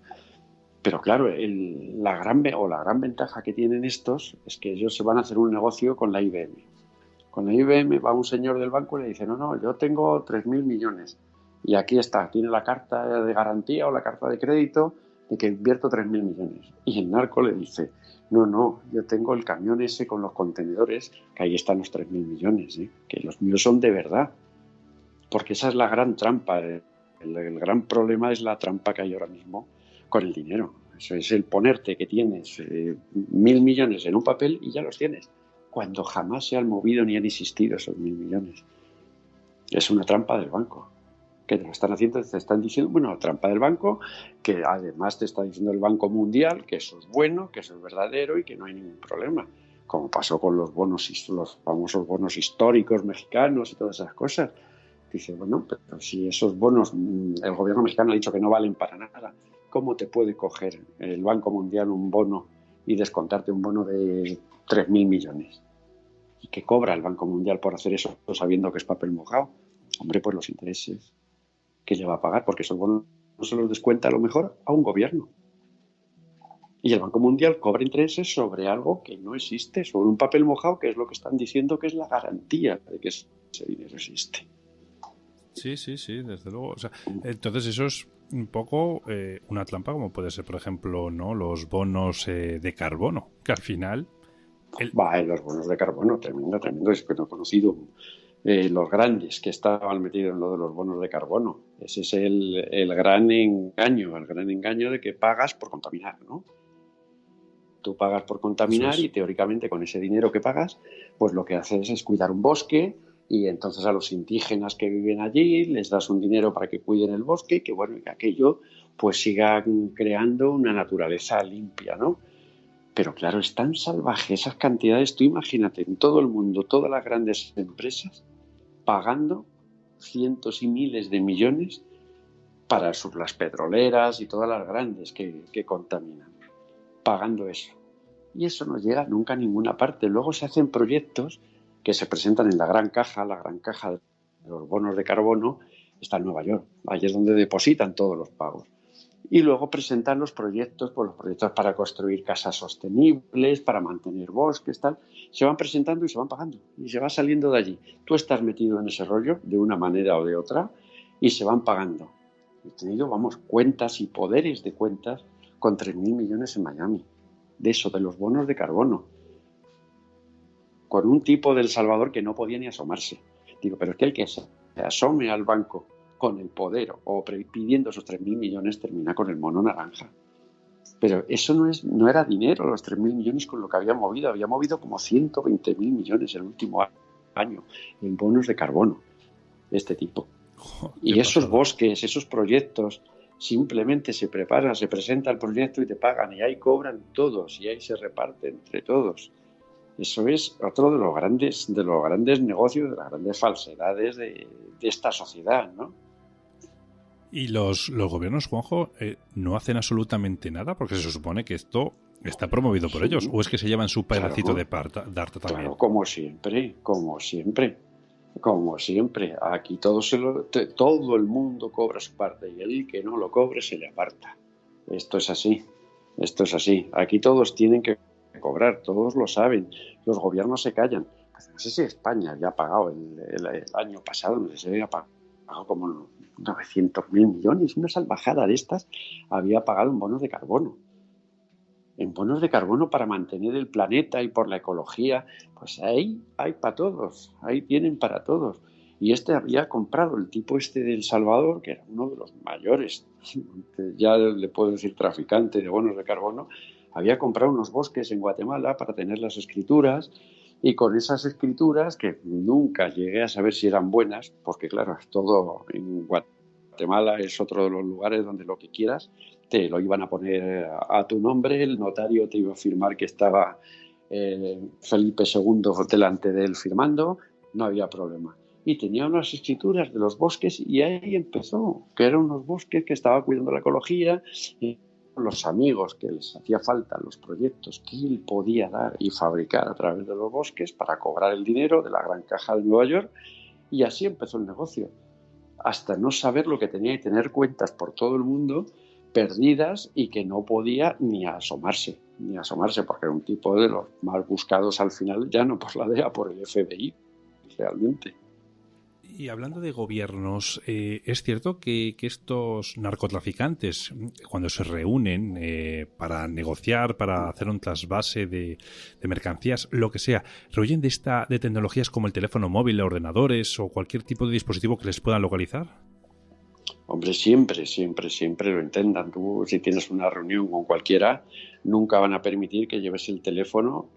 Pero claro, la gran ventaja que tienen estos es que ellos se van a hacer un negocio con la IBM. Con la IBM va un señor del banco y le dice, no, yo tengo 3.000 millones. Y aquí está, tiene la carta de garantía o la carta de crédito de que invierto 3.000 millones. Y el narco le dice, no, yo tengo el camión ese con los contenedores, que ahí están los 3.000 millones, que los míos son de verdad. Porque esa es la gran trampa. El gran problema es la trampa que hay ahora mismo con el dinero. Eso es el ponerte que tienes 1.000 millones en un papel y ya los tienes, cuando jamás se han movido ni han existido esos 1.000 millones. Es una trampa del banco. Que te lo están haciendo, te están diciendo, la trampa del banco, que además te está diciendo el Banco Mundial que eso es bueno, que eso es verdadero y que no hay ningún problema. Como pasó con los famosos bonos históricos mexicanos y todas esas cosas. Dice, pero si esos bonos, el gobierno mexicano ha dicho que no valen para nada, ¿cómo te puede coger el Banco Mundial un bono y descontarte un bono de 3.000 millones? ¿Y qué cobra el Banco Mundial por hacer eso sabiendo que es papel mojado? Hombre, pues los intereses que le va a pagar, porque esos bonos no se los descuenta a lo mejor a un gobierno. Y el Banco Mundial cobra intereses sobre algo que no existe, sobre un papel mojado, que es lo que están diciendo que es la garantía de que ese dinero existe.
Sí, desde luego. O sea, entonces eso es un poco una trampa, como puede ser, por ejemplo, ¿no? Los bonos de carbono, que al final...
Los bonos de carbono, tremendo. Es que no he conocido los grandes que estaban metidos en lo de los bonos de carbono. Ese es el gran engaño de que pagas por contaminar, ¿no? Tú pagas por contaminar y teóricamente con ese dinero que pagas, pues lo que haces es cuidar un bosque. Y entonces a los indígenas que viven allí les das un dinero para que cuiden el bosque y que aquello pues siga creando una naturaleza limpia, ¿no? Pero claro, es tan salvaje esas cantidades. Tú imagínate en todo el mundo, todas las grandes empresas pagando cientos y miles de millones para las petroleras y todas las grandes que contaminan, pagando eso. Y eso no llega nunca a ninguna parte. Luego se hacen proyectos que se presentan en la gran caja de los bonos de carbono, está en Nueva York. Allí es donde depositan todos los pagos. Y luego presentan los proyectos para construir casas sostenibles, para mantener bosques, tal. Se van presentando y se van pagando. Y se va saliendo de allí. Tú estás metido en ese rollo, de una manera o de otra, y se van pagando. He tenido, cuentas y poderes de cuentas con 3.000 millones en Miami. De eso, de los bonos de carbono. Con un tipo de El Salvador que no podía ni asomarse. Digo, pero es que el que se asome al banco con el poder o pidiendo esos 3.000 millones termina con el mono naranja. Pero eso no era dinero, los 3.000 millones con lo que había movido como 120.000 millones el último año en bonos de carbono, este tipo. Y esos bosques, esos proyectos, simplemente se presenta el proyecto y te pagan, y ahí cobran todos, y ahí se reparte entre todos. Eso es otro de los grandes negocios, de las grandes falsedades de esta sociedad, ¿no?
¿Y los gobiernos, Juanjo, no hacen absolutamente nada? Porque se supone que esto está promovido por ellos. ¿O es que se llevan su pedacito de tarta también?
Claro, como siempre, como siempre. Como siempre. Aquí todo el mundo cobra su parte y el que no lo cobre se le aparta. Esto es así. Esto es así. Aquí todos tienen que cobrar, todos lo saben. Los gobiernos se callan. Pues no sé si España ya ha pagado el año pasado, no sé si había pagado como 900.000 millones, una salvajada de estas, había pagado en bonos de carbono. En bonos de carbono para mantener el planeta y por la ecología. Pues ahí hay para todos, ahí tienen para todos. Y había comprado, el tipo de El Salvador, que era uno de los mayores, ya le puedo decir traficante de bonos de carbono, había comprado unos bosques en Guatemala para tener las escrituras, y con esas escrituras, que nunca llegué a saber si eran buenas, porque claro, todo en Guatemala es otro de los lugares donde lo que quieras te lo iban a poner a tu nombre, el notario te iba a firmar que estaba Felipe II delante de él firmando, no había problema. Y tenía unas escrituras de los bosques y ahí empezó, que eran unos bosques que estaba cuidando la ecología, y los amigos que les hacía falta, los proyectos que él podía dar y fabricar a través de los bosques para cobrar el dinero de la gran caja de Nueva York, y así empezó el negocio, hasta no saber lo que tenía y tener cuentas por todo el mundo perdidas y que no podía ni asomarse, porque era un tipo de los más buscados al final, ya no por la DEA, por el FBI, realmente.
Y hablando de gobiernos, ¿es cierto que estos narcotraficantes, cuando se reúnen para negociar, para hacer un trasvase de mercancías, lo que sea, rehuyen de tecnologías como el teléfono móvil, ordenadores o cualquier tipo de dispositivo que les puedan localizar?
Hombre, siempre lo intentan. Tú, si tienes una reunión con cualquiera, nunca van a permitir que lleves el teléfono,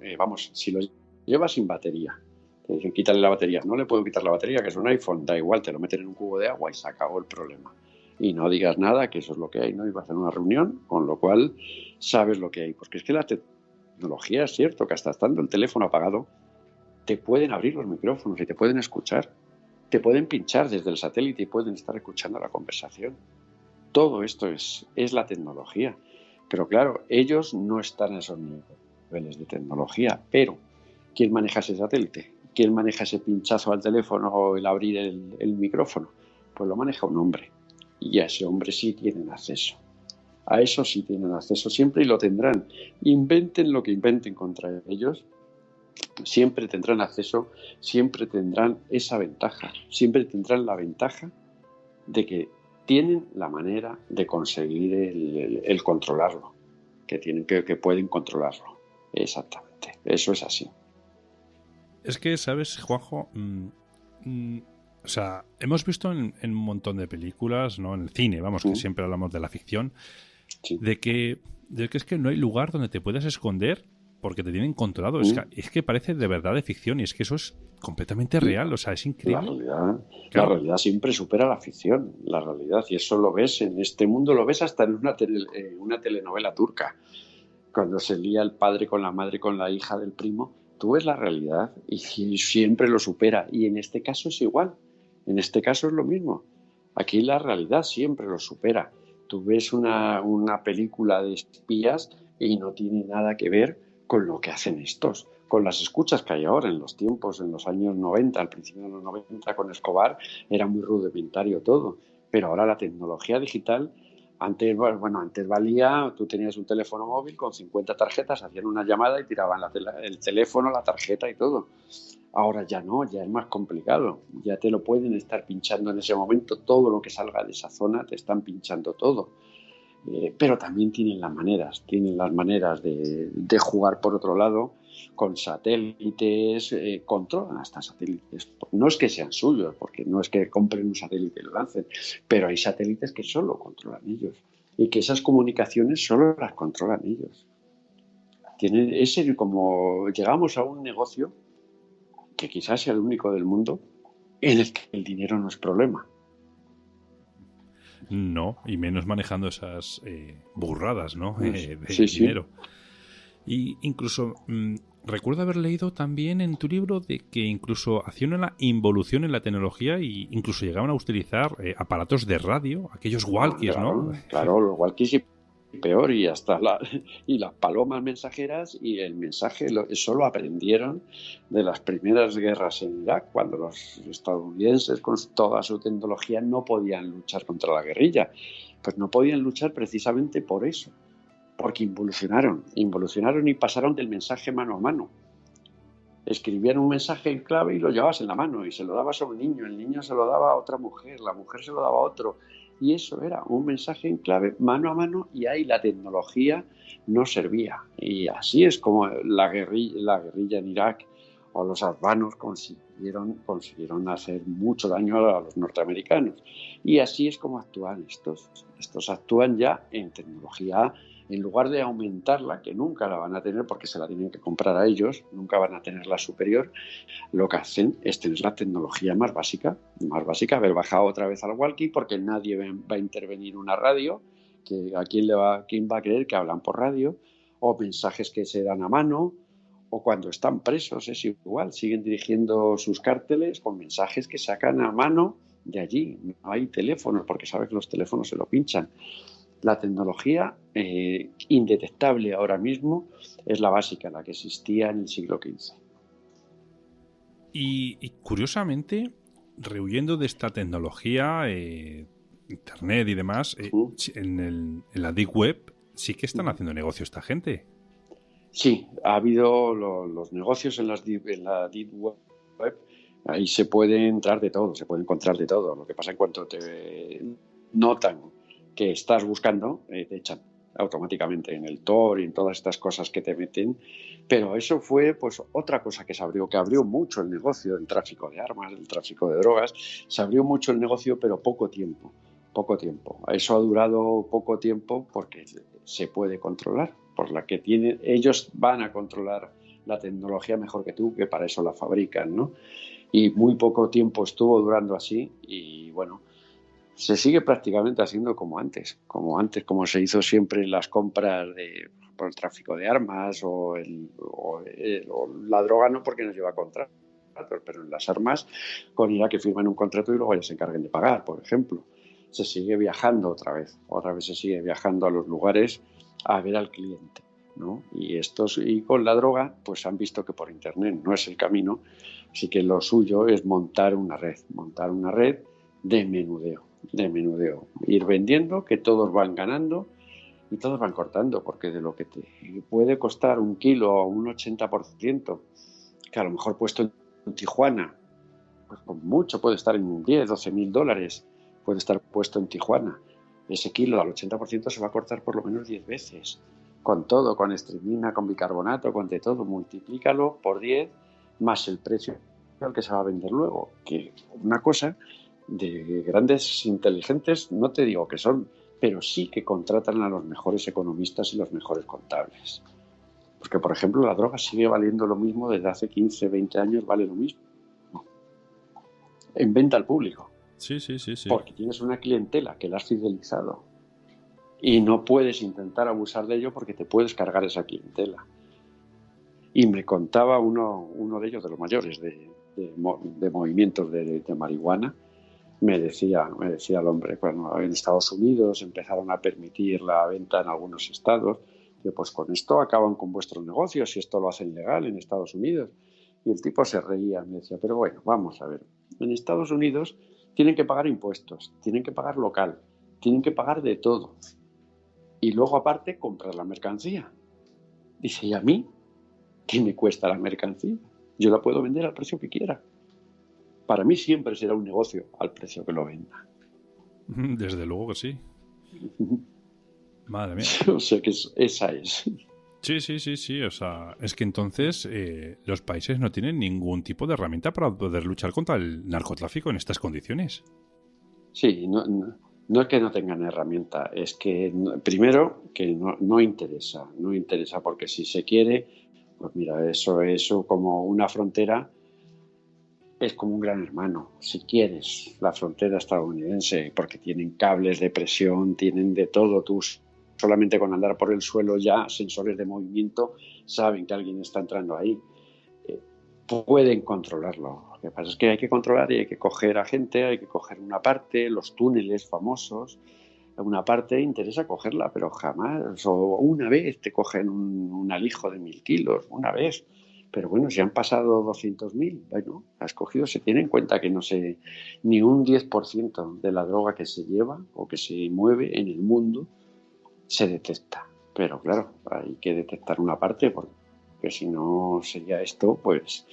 si lo llevas sin batería. Te dicen, quítale la batería. No le puedo quitar la batería, que es un iPhone, da igual, te lo meten en un cubo de agua y se acabó el problema. Y no digas nada, que eso es lo que hay, ¿no? Y vas a hacer una reunión, con lo cual sabes lo que hay. Porque es que la tecnología es cierto que hasta estando el teléfono apagado, te pueden abrir los micrófonos y te pueden escuchar. Te pueden pinchar desde el satélite y pueden estar escuchando la conversación. Todo esto es la tecnología. Pero claro, ellos no están a esos niveles de tecnología. Pero, ¿quién maneja ese satélite? ¿Quién maneja ese pinchazo al teléfono o el abrir el micrófono? Pues lo maneja un hombre. Y a ese hombre sí tienen acceso. A eso sí tienen acceso siempre y lo tendrán. Inventen lo que inventen contra ellos, siempre tendrán acceso, siempre tendrán esa ventaja, siempre tendrán la ventaja de que tienen la manera de conseguir el controlarlo, que pueden controlarlo. Exactamente, eso es así.
Es que, ¿sabes, Juanjo? O sea, hemos visto en un montón de películas, ¿no? En el cine, vamos, que siempre hablamos de la ficción, sí, de que es que no hay lugar donde te puedas esconder porque te tienen controlado. Es que parece de verdad de ficción y es que eso es completamente real, o sea, es increíble.
La realidad siempre supera la ficción, la realidad, y eso lo ves en este mundo, lo ves hasta en una telenovela turca, cuando se lía el padre con la madre, con la hija del primo, tú ves la realidad y siempre lo supera, y en este caso es igual, en este caso es lo mismo, aquí la realidad siempre lo supera. Tú ves una película de espías y no tiene nada que ver con lo que hacen estos, con las escuchas que hay ahora en los tiempos, en los años 90, al principio de los 90 con Escobar, era muy rudimentario todo, pero ahora la tecnología digital, antes valía, tú tenías un teléfono móvil con 50 tarjetas, hacían una llamada y tiraban el teléfono, la tarjeta y todo. Ahora ya no, ya es más complicado, ya te lo pueden estar pinchando en ese momento, todo lo que salga de esa zona te están pinchando todo. Pero también tienen las maneras de jugar por otro lado, con satélites, controlan hasta satélites. No es que sean suyos, porque no es que compren un satélite y lo lancen, pero hay satélites que solo controlan ellos y que esas comunicaciones solo las controlan ellos. Como llegamos a un negocio que quizás sea el único del mundo en el que el dinero no es problema.
No, y menos manejando esas burradas, ¿no? De
sí,
dinero.
Sí.
Y incluso Recuerdo haber leído también en tu libro de que incluso hacían una involución en la tecnología e incluso llegaban a utilizar aparatos de radio, aquellos walkies, ¿no?
Claro, los walkies y peor, y hasta y las palomas mensajeras, y el mensaje, eso lo aprendieron de las primeras guerras en Irak, cuando los estadounidenses con toda su tecnología no podían luchar contra la guerrilla. Pues no podían luchar precisamente por eso, porque involucionaron y pasaron del mensaje mano a mano. Escribían un mensaje en clave y lo llevabas en la mano y se lo dabas a un niño, el niño se lo daba a otra mujer, la mujer se lo daba a otro, y eso era un mensaje en clave mano a mano, y ahí la tecnología no servía. Y así es como la guerrilla en Irak o los afganos consiguieron hacer mucho daño a los norteamericanos, y así es como actúan estos actúan ya en tecnología. En lugar de aumentarla, que nunca la van a tener porque se la tienen que comprar a ellos, nunca van a tener la superior, lo que hacen es tener la tecnología más básica, haber bajado otra vez al walkie, porque nadie va a intervenir una radio, que quién va a creer que hablan por radio, o mensajes que se dan a mano, o cuando están presos es igual, siguen dirigiendo sus cárteles con mensajes que sacan a mano de allí. No hay teléfonos, porque saben que los teléfonos se lo pinchan. La tecnología indetectable ahora mismo es la básica, la que existía en el siglo XV.
Y curiosamente, rehuyendo de esta tecnología, internet y demás, en la Deep Web sí que están haciendo negocio esta gente.
Sí, ha habido los negocios en la Deep Web. Ahí se puede entrar de todo, se puede encontrar de todo. Lo que pasa en cuanto te notan que estás buscando, te echan automáticamente en el Tor y en todas estas cosas que te meten. Pero eso fue pues otra cosa que abrió mucho el negocio del tráfico de armas, del tráfico de drogas. Se abrió mucho el negocio, pero poco tiempo. Eso ha durado poco tiempo porque se puede controlar, por la que ellos van a controlar la tecnología mejor que tú, que para eso la fabrican, ¿no? Y muy poco tiempo estuvo durando así, y bueno, se sigue prácticamente haciendo como antes, como se hizo siempre en las compras por el tráfico de armas o la droga, no porque nos lleva contratos, pero en las armas con Irak, que firman un contrato y luego ellos se encarguen de pagar, por ejemplo. Se sigue viajando otra vez se sigue viajando a los lugares a ver al cliente, ¿no? Y con la droga pues han visto que por internet no es el camino, así que lo suyo es montar una red de menudeo, ir vendiendo, que todos van ganando y todos van cortando, porque de lo que te puede costar un kilo a un 80%, que a lo mejor puesto en Tijuana, pues con mucho puede estar en 10, 12 mil dólares, puede estar puesto en Tijuana. Ese kilo al 80% se va a cortar por lo menos 10 veces. Con todo, con estrimina, con bicarbonato, con de todo, multiplícalo por 10 más el precio al que se va a vender luego. Que una cosa de grandes inteligentes, no te digo que son, pero sí que contratan a los mejores economistas y los mejores contables. Porque, por ejemplo, la droga sigue valiendo lo mismo desde hace 15, 20 años, vale lo mismo. En venta al público.
Sí.
Porque tienes una clientela que la has fidelizado y no puedes intentar abusar de ello porque te puedes cargar esa clientela. Y me contaba uno de ellos, de los mayores de movimientos de marihuana, me decía el hombre, cuando en Estados Unidos empezaron a permitir la venta en algunos estados, que pues con esto acaban con vuestros negocios y esto lo hacen legal en Estados Unidos. Y el tipo se reía, me decía, pero bueno, vamos a ver, en Estados Unidos tienen que pagar impuestos, tienen que pagar local, tienen que pagar de todo. Y luego, aparte, comprar la mercancía. Dice, ¿y a mí qué me cuesta la mercancía? Yo la puedo vender al precio que quiera. Para mí siempre será un negocio al precio que lo venda.
Desde luego que sí. Madre mía.
O sea que esa es.
Sí. O sea, es que entonces los países no tienen ningún tipo de herramienta para poder luchar contra el narcotráfico en estas condiciones.
Sí, no es que no tengan herramienta, es que primero que no interesa porque si se quiere, pues mira, eso como una frontera es como un gran hermano, si quieres, la frontera estadounidense, porque tienen cables de presión, tienen de todo, solamente con andar por el suelo ya sensores de movimiento saben que alguien está entrando ahí. Pueden controlarlo. Lo que pasa es que hay que controlar y hay que coger a gente, hay que coger una parte, los túneles famosos. Una parte interesa cogerla, pero jamás, o una vez te cogen un alijo de 1.000 kilos, una vez. Pero bueno, si han pasado 200.000, bueno, has cogido, se tiene en cuenta que no sé, ni un 10% de la droga que se lleva o que se mueve en el mundo se detecta. Pero claro, hay que detectar una parte porque si no sería esto, pues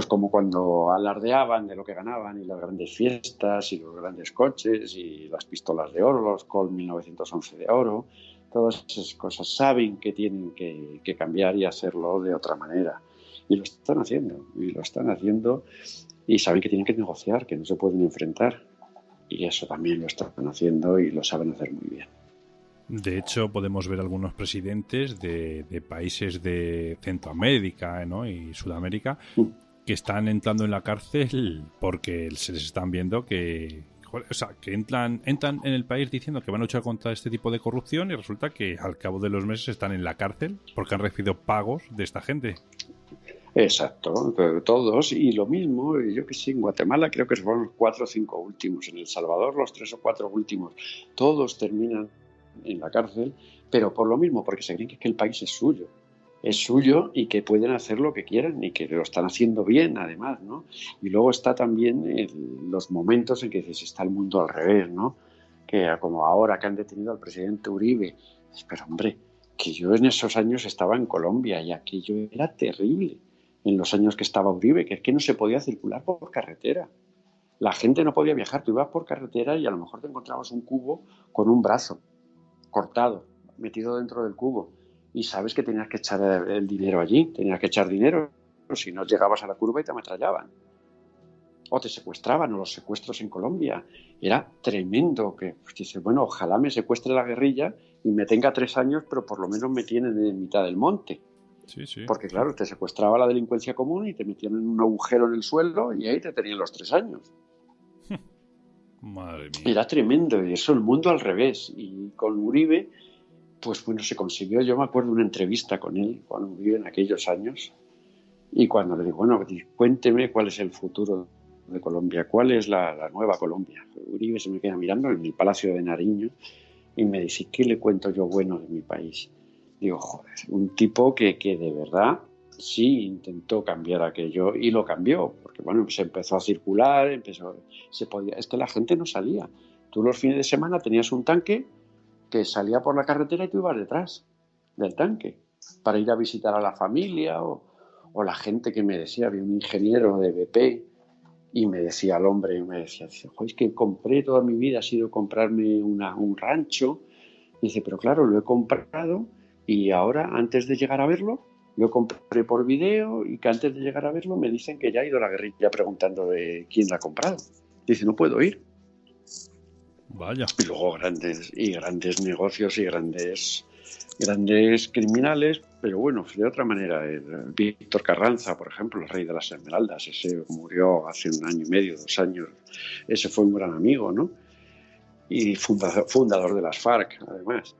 como cuando alardeaban de lo que ganaban y las grandes fiestas y los grandes coches y las pistolas de oro, los Colt 1911 de oro, todas esas cosas saben que tienen que cambiar y hacerlo de otra manera. Y lo están haciendo y saben que tienen que negociar, que no se pueden enfrentar. Y eso también lo están haciendo y lo saben hacer muy bien.
De hecho, podemos ver algunos presidentes de países de Centroamérica, ¿no?, y Sudamérica que están entrando en la cárcel porque se les están viendo que entran en el país diciendo que van a luchar contra este tipo de corrupción y resulta que al cabo de los meses están en la cárcel porque han recibido pagos de esta gente.
Exacto, todos, y lo mismo, yo que sé, en Guatemala creo que fueron los 4 o 5 últimos, en El Salvador los 3 o 4 últimos, todos terminan en la cárcel, pero por lo mismo, porque se creen que el país es suyo y que pueden hacer lo que quieran y que lo están haciendo bien además, ¿no? Y luego está también los momentos en que dices, está el mundo al revés, ¿no? Que como ahora que han detenido al presidente Uribe, pero hombre, que yo en esos años estaba en Colombia y aquello era terrible. En los años que estaba Uribe, que es que no se podía circular por carretera. La gente no podía viajar, tú ibas por carretera y a lo mejor te encontrabas un cubo con un brazo cortado, metido dentro del cubo. Y sabes que tenías que echar el dinero allí, tenías que echar dinero, si no llegabas a la curva y te ametrallaban. O te secuestraban, o los secuestros en Colombia. Era tremendo, que pues, dices, bueno, ojalá me secuestre la guerrilla y me tenga 3 años, pero por lo menos me tienen en mitad del monte.
Sí.
Porque claro, te secuestraba la delincuencia común y te metían en un agujero en el suelo y ahí te tenían los 3 años.
Madre mía.
Era tremendo, y eso el mundo al revés. Y con Uribe, pues bueno, se consiguió. Yo me acuerdo de una entrevista con él, con Uribe en aquellos años, y cuando le digo, bueno, cuénteme cuál es el futuro de Colombia, cuál es la nueva Colombia. Uribe se me queda mirando en el Palacio de Nariño y me dice, ¿qué le cuento yo bueno de mi país? Digo, joder, un tipo que de verdad sí intentó cambiar aquello y lo cambió, porque bueno, se empezó a circular, es que la gente no salía. Tú los fines de semana tenías un tanque que salía por la carretera y tú ibas detrás del tanque para ir a visitar a la familia o la gente que me decía, había un ingeniero de BP y me decía al hombre, es que compré toda mi vida, ha sido comprarme un rancho. Y dice, pero claro, lo he comprado y ahora, antes de llegar a verlo, lo compré por video y que antes de llegar a verlo me dicen que ya ha ido la guerrilla preguntando de quién la ha comprado. Dice, no puedo ir.
Vaya.
Y luego grandes negocios y grandes criminales, pero bueno, de otra manera. Víctor Carranza, por ejemplo, el rey de las Esmeraldas, ese murió hace 1 año y medio, 2 años. Ese fue un gran amigo, ¿no? Y fundador de las FARC, además.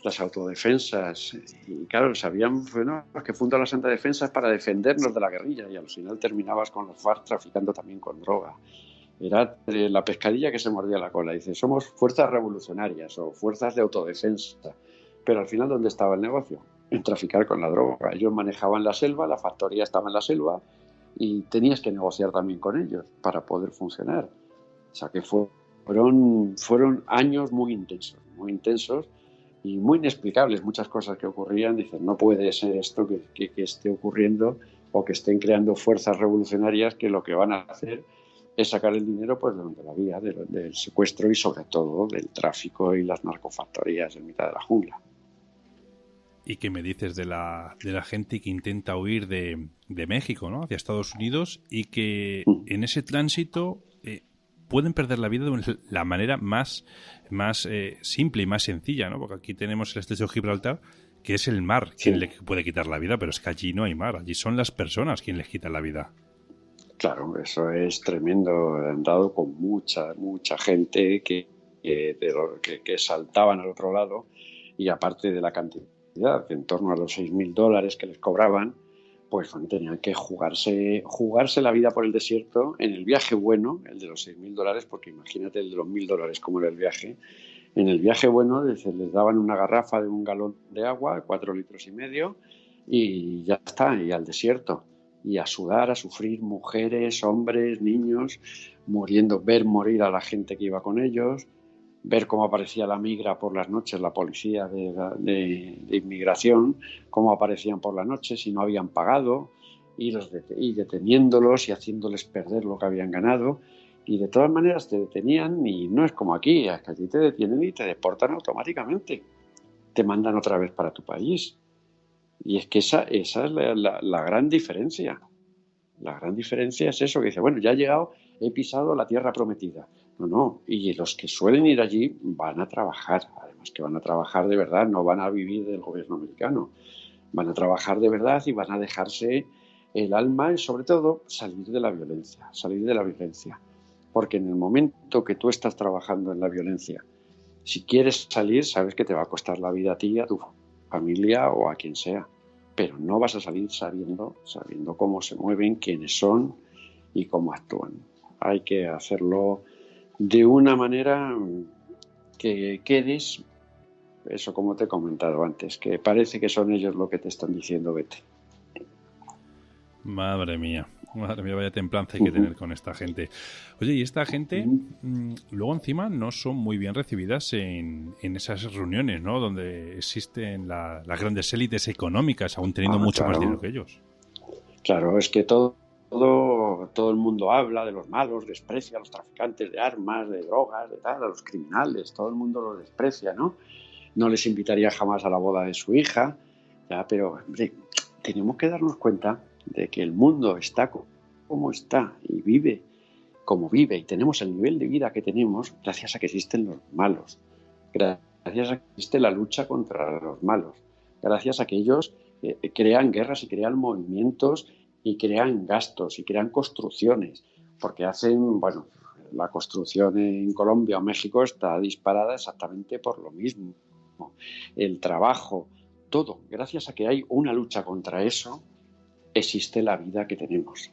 Las autodefensas, y claro, sabían, bueno, que fundó la Santa Defensa para defendernos de la guerrilla, y al final terminabas con los FARC traficando también con droga. Era la pescadilla que se mordía la cola. Dice, somos fuerzas revolucionarias o fuerzas de autodefensa, pero al final, ¿dónde estaba el negocio? En traficar con la droga. Ellos manejaban la selva, la factoría estaba en la selva y tenías que negociar también con ellos para poder funcionar. O sea que fueron años muy intensos y muy inexplicables, muchas cosas que ocurrían. Dicen, no puede ser esto que esté ocurriendo o que estén creando fuerzas revolucionarias que lo que van a hacer es sacar el dinero pues de donde la vía, del secuestro y sobre todo del tráfico y las narcofactorías en mitad de la jungla.
¿Y qué me dices de la gente que intenta huir de México, ¿no?, hacia Estados Unidos y que en ese tránsito pueden perder la vida de la manera más simple y más sencilla, ¿no? Porque aquí tenemos el estrecho de Gibraltar, que es el mar quien le puede quitar la vida, pero es que allí no hay mar, allí son las personas quien les quitan la vida.
Claro, eso es tremendo. Han dado con mucha gente que saltaban al otro lado y aparte de la cantidad, en torno a los $6.000 que les cobraban, pues bueno, tenían que jugarse la vida por el desierto en el viaje bueno, el de los $6.000, porque imagínate el de los $1.000 cómo era el viaje. En el viaje bueno les daban una garrafa de 1 galón de agua, 4,5 litros, y ya está, y al desierto. Y a sudar, a sufrir, mujeres, hombres, niños, muriendo, ver morir a la gente que iba con ellos, ver cómo aparecía la migra por las noches, la policía de inmigración, cómo aparecían por la noche si no habían pagado, y deteniéndolos y haciéndoles perder lo que habían ganado. Y de todas maneras te detenían, y no es como aquí, es que allí te detienen y te deportan automáticamente. Te mandan otra vez para tu país. Y es que esa es la gran diferencia. La gran diferencia es eso, que dice, bueno, ya he llegado, he pisado la tierra prometida. No, y los que suelen ir allí van a trabajar, además que van a trabajar de verdad, no van a vivir del gobierno americano. Van a trabajar de verdad y van a dejarse el alma y sobre todo salir de la violencia. Porque en el momento que tú estás trabajando en la violencia, si quieres salir, sabes que te va a costar la vida a ti, a tu familia o a quien sea, pero no vas a salir sabiendo cómo se mueven, quiénes son y cómo actúan. Hay que hacerlo de una manera que quedes, eso como te he comentado antes, que parece que son ellos lo que te están diciendo vete.
Madre mía, vaya templanza hay que tener con esta gente. Oye, y esta gente luego encima no son muy bien recibidas en esas reuniones, ¿no? Donde existen las grandes élites económicas, aún teniendo mucho más dinero que ellos.
Claro, es que todo el mundo habla de los malos, desprecia a los traficantes de armas, de drogas, de tal, a los criminales, todo el mundo los desprecia, ¿no? No les invitaría jamás a la boda de su hija, ya, pero hombre, tenemos que darnos cuenta de que el mundo está como está y vive como vive y tenemos el nivel de vida que tenemos gracias a que existen los malos, gracias a que existe la lucha contra los malos, gracias a que ellos crean guerras y crean movimientos y crean gastos y crean construcciones, porque hacen, bueno, la construcción en Colombia o México está disparada exactamente por lo mismo. El trabajo, todo, gracias a que hay una lucha contra eso, existe la vida que tenemos.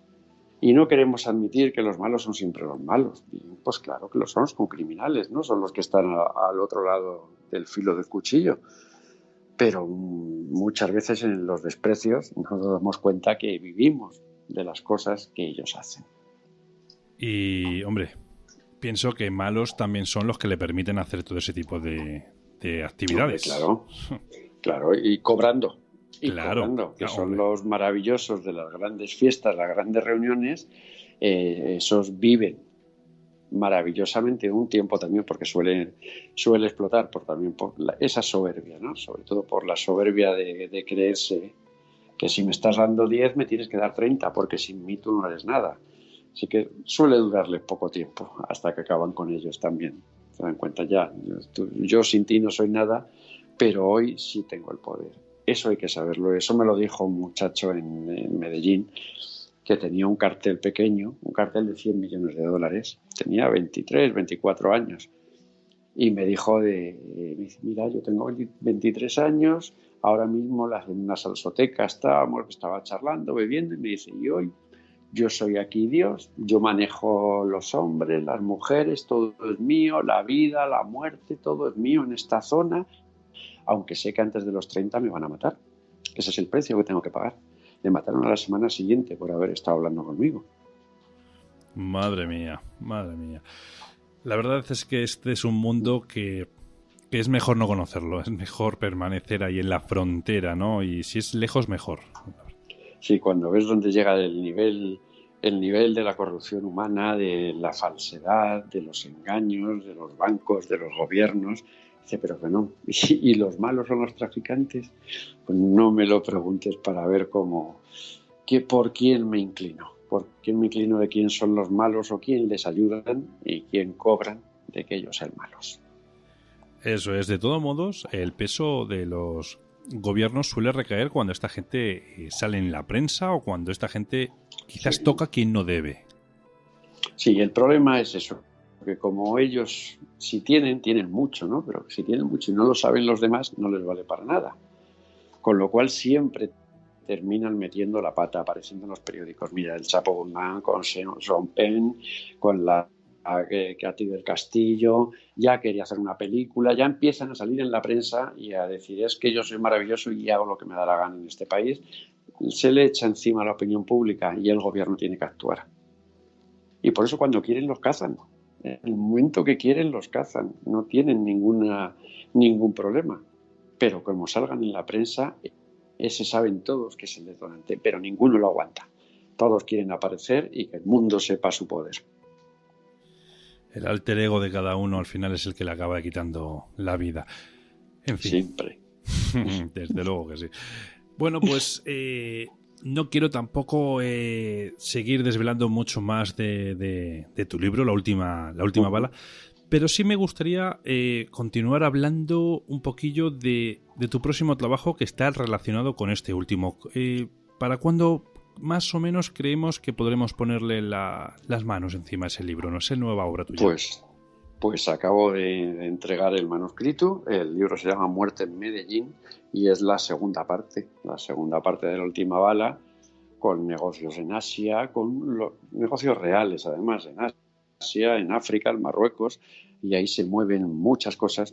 Y no queremos admitir que los malos son siempre los malos. Y pues claro que lo son criminales, ¿no? Son los que están al otro lado del filo del cuchillo. Pero muchas veces en los desprecios nos damos cuenta que vivimos de las cosas que ellos hacen.
Y, hombre, pienso que malos también son los que le permiten hacer todo ese tipo de actividades.
Claro, y cobrando.
Que
son los maravillosos de las grandes fiestas, las grandes reuniones, esos viven maravillosamente un tiempo también porque suele explotar también por esa soberbia, ¿no? Sobre todo por la soberbia de creerse que si me estás dando 10 me tienes que dar 30 porque sin mí tú no eres nada. Así que suele durarles poco tiempo hasta que acaban con ellos también. Se dan cuenta ya, yo sin ti no soy nada, pero hoy sí tengo el poder. Eso hay que saberlo. Eso me lo dijo un muchacho en Medellín que tenía un cartel pequeño, un cartel de $100 millones. Tenía 23, 24 años. Y me dijo, mira, yo tengo 23 años, ahora mismo en una salsoteca estaba charlando, bebiendo, y me dice, y hoy yo soy aquí Dios, yo manejo los hombres, las mujeres, todo es mío, la vida, la muerte, todo es mío en esta zona, aunque sé que antes de los 30 me van a matar. Ese es el precio que tengo que pagar. Me mataron a la semana siguiente por haber estado hablando conmigo.
Madre mía. La verdad es que este es un mundo que es mejor no conocerlo, es mejor permanecer ahí en la frontera, ¿no? Y si es lejos, mejor.
Sí, cuando ves dónde llega el nivel de la corrupción humana, de la falsedad, de los engaños, de los bancos, de los gobiernos. Dice, pero que no. ¿Y los malos son los traficantes? Pues no me lo preguntes para ver por quién me inclino. ¿Por quién me inclino de quién son los malos o quién les ayudan y quién cobran de que ellos sean malos?
Eso es. De todos modos, el peso de los gobiernos suele recaer cuando esta gente sale en la prensa o cuando esta gente quizás toca quien no debe.
Sí, el problema es eso. porque como ellos, si tienen mucho, ¿no? Pero si tienen mucho y no lo saben los demás, no les vale para nada. Con lo cual siempre terminan metiendo la pata, apareciendo en los periódicos. Mira, el Chapo Guzmán con Sean Penn, con la Katy del Castillo, ya quería hacer una película, ya empiezan a salir en la prensa y a decir, es que yo soy maravilloso y hago lo que me da la gana en este país. Se le echa encima a la opinión pública y el gobierno tiene que actuar. Y por eso cuando quieren los cazan. En el momento que quieren los cazan. No tienen ningún problema. Pero como salgan en la prensa, ese saben todos que es el detonante, pero ninguno lo aguanta. Todos quieren aparecer y que el mundo sepa su poder.
El alter ego de cada uno al final es el que le acaba quitando la vida. En fin.
Siempre.
Desde luego que sí. Bueno, pues no quiero tampoco seguir desvelando mucho más de tu libro, La última bala. Pero sí me gustaría continuar hablando un poquillo de tu próximo trabajo que está relacionado con este último. ¿Para cuándo más o menos creemos que podremos ponerle las manos encima a ese libro? No sé, nueva obra tuya.
Pues acabo de entregar el manuscrito. El libro se llama Muerte en Medellín y es la segunda parte de La última bala, con negocios en Asia, con negocios reales además en Asia, en África, en Marruecos, y ahí se mueven muchas cosas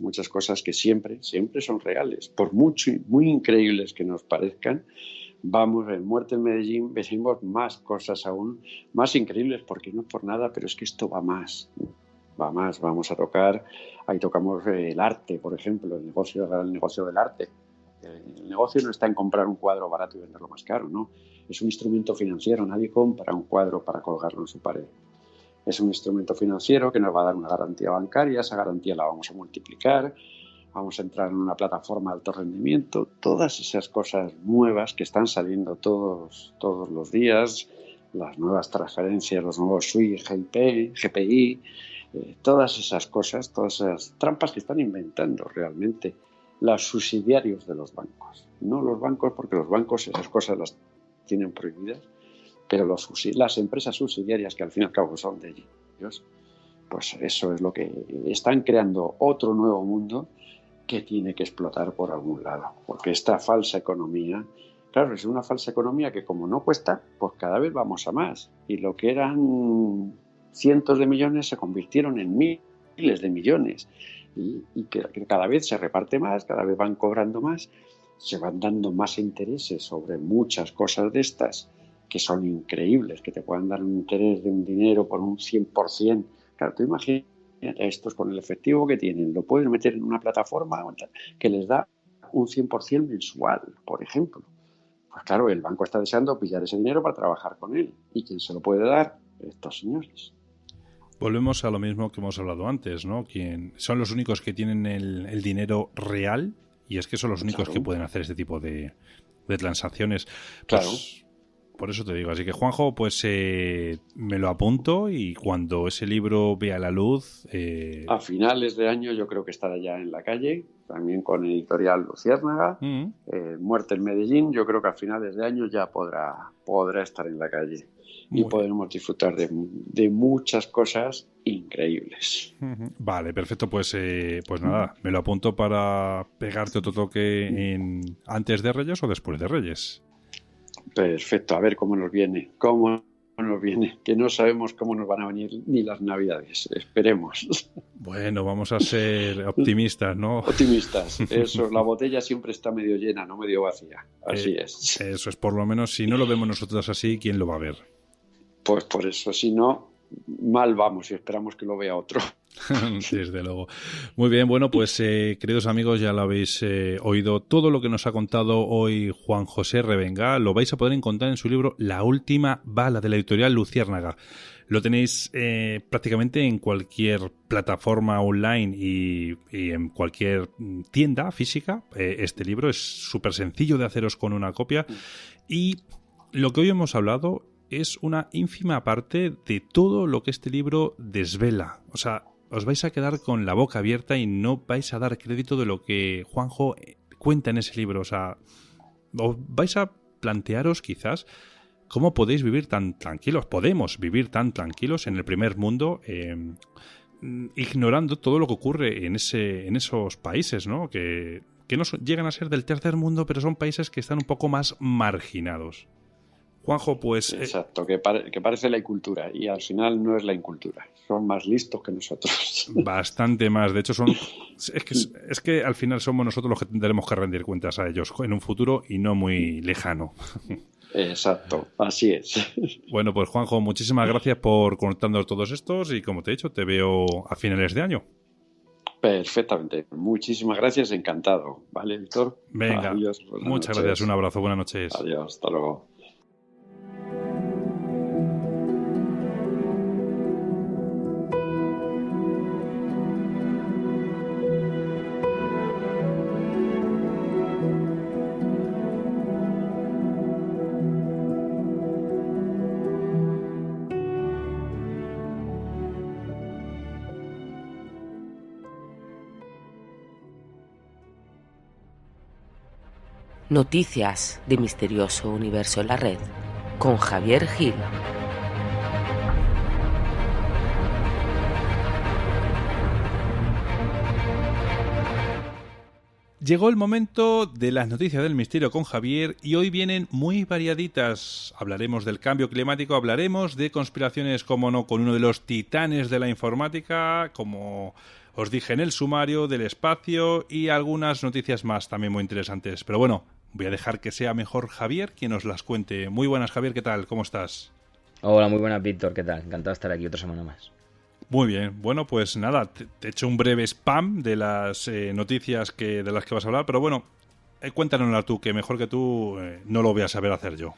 que siempre son reales, por muy increíbles que nos parezcan. Vamos, en Muerte en Medellín vemos más cosas aún más increíbles, porque no es por nada, pero es que esto va más, vamos a tocar, ahí tocamos el arte, por ejemplo, el negocio del arte. El negocio no está en comprar un cuadro barato y venderlo más caro, no, es un instrumento financiero, nadie compra un cuadro para colgarlo en su pared. Es un instrumento financiero que nos va a dar una garantía bancaria, esa garantía la vamos a multiplicar, vamos a entrar en una plataforma de alto rendimiento, todas esas cosas nuevas que están saliendo todos los días, las nuevas transferencias, los nuevos SWIFT, GPI, todas esas cosas, todas esas trampas que están inventando realmente los subsidiarios de los bancos. No los bancos, porque los bancos esas cosas las tienen prohibidas, pero las empresas subsidiarias, que al fin y al cabo son de ellos, pues eso es lo que están creando, otro nuevo mundo que tiene que explotar por algún lado, porque esta falsa economía, claro, es una falsa economía que como no cuesta, pues cada vez vamos a más, y lo que eran cientos de millones se convirtieron en miles de millones, y que cada vez se reparte más, cada vez van cobrando más, se van dando más intereses sobre muchas cosas de estas, que son increíbles, que te puedan dar un interés de un dinero por un 100%. Claro, tú imagínate estos con el efectivo que tienen, lo pueden meter en una plataforma que les da un 100% mensual, por ejemplo. Pues claro, el banco está deseando pillar ese dinero para trabajar con él. ¿Y quién se lo puede dar? Estos señores.
Volvemos a lo mismo que hemos hablado antes, ¿no? Son los únicos que tienen el dinero real, y es que son los únicos que pueden hacer este tipo de transacciones. Pues,
claro.
Por eso te digo. Así que, Juanjo, pues me lo apunto, y cuando ese libro vea la luz...
A finales de año yo creo que estará ya en la calle, también con editorial Luciérnaga. Muerte en Medellín, yo creo que a finales de año ya podrá estar en la calle. Y podremos disfrutar de muchas cosas increíbles.
Vale, perfecto. Pues nada, me lo apunto para pegarte otro toque antes de Reyes o después de Reyes.
Perfecto, a ver cómo nos viene, que no sabemos cómo nos van a venir ni las Navidades, esperemos.
Bueno, vamos a ser optimistas, ¿no?
Optimistas, eso, la botella siempre está medio llena, no medio vacía, así es.
Eso es, por lo menos, si no lo vemos nosotros así, ¿quién lo va a ver?
Pues por eso, si no, mal vamos y esperamos que lo vea otro.
Desde luego. Muy bien, bueno, pues queridos amigos, ya lo habéis oído. Todo lo que nos ha contado hoy Juan José Revenga lo vais a poder encontrar en su libro La última bala, de la editorial Luciérnaga. Lo tenéis prácticamente en cualquier plataforma online y en cualquier tienda física. Este libro es súper sencillo de haceros con una copia, y lo que hoy hemos hablado es una ínfima parte de todo lo que este libro desvela. O sea, os vais a quedar con la boca abierta y no vais a dar crédito de lo que Juanjo cuenta en ese libro. O sea, os vais a plantearos quizás cómo podéis vivir tan tranquilos. Podemos vivir tan tranquilos en el primer mundo, ignorando todo lo que ocurre en esos países, ¿no? Que no llegan a ser del tercer mundo, pero son países que están un poco más marginados. Juanjo, pues...
Exacto, que parece la incultura y al final no es la incultura. Son más listos que nosotros.
Bastante más. De hecho, es que al final somos nosotros los que tendremos que rendir cuentas a ellos en un futuro y no muy lejano.
Exacto, así es.
Bueno, pues Juanjo, muchísimas gracias por conectarnos todos estos y como te he dicho, te veo a finales de año.
Perfectamente. Muchísimas gracias, encantado. ¿Vale, Víctor?
Venga,
adiós,
muchas gracias, un abrazo, buenas noches.
Adiós, hasta luego.
Noticias de Misterioso Universo en la Red con Javier Gil.
Llegó el momento de las noticias del misterio con Javier y hoy vienen muy variaditas. Hablaremos del cambio climático, hablaremos de conspiraciones, como no, con uno de los titanes de la informática, como os dije en el sumario, del espacio y algunas noticias más también muy interesantes. Pero bueno, voy a dejar que sea mejor Javier quien nos las cuente. Muy buenas, Javier, ¿qué tal? ¿Cómo estás?
Hola, muy buenas, Víctor, ¿qué tal? Encantado de estar aquí otra semana más.
Muy bien, bueno, pues nada, te he hecho un breve spam de las noticias de las que vas a hablar, pero bueno, cuéntanosla tú, que mejor que tú no lo voy a saber hacer yo.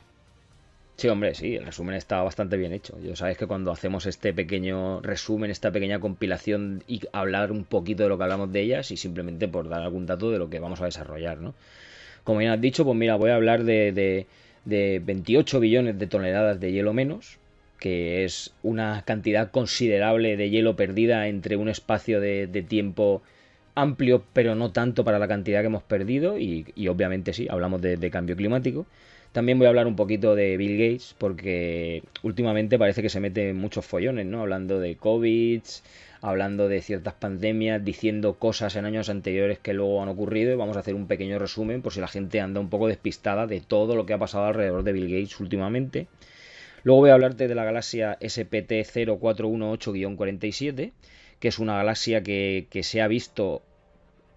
Sí, hombre, sí, el resumen está bastante bien hecho. Yo sabes que cuando hacemos este pequeño resumen, esta pequeña compilación y hablar un poquito de lo que hablamos de ellas y simplemente por dar algún dato de lo que vamos a desarrollar, ¿no? Como ya has dicho, pues mira, voy a hablar de 28 billones de toneladas de hielo menos, que es una cantidad considerable de hielo perdida entre un espacio de tiempo amplio, pero no tanto para la cantidad que hemos perdido, y obviamente sí, hablamos de cambio climático. También voy a hablar un poquito de Bill Gates, porque últimamente parece que se mete en muchos follones, ¿no? Hablando de COVID, hablando de ciertas pandemias, diciendo cosas en años anteriores que luego han ocurrido, y vamos a hacer un pequeño resumen por si la gente anda un poco despistada de todo lo que ha pasado alrededor de Bill Gates últimamente. Luego voy a hablarte de la galaxia SPT 0418-47, que es una galaxia que se ha visto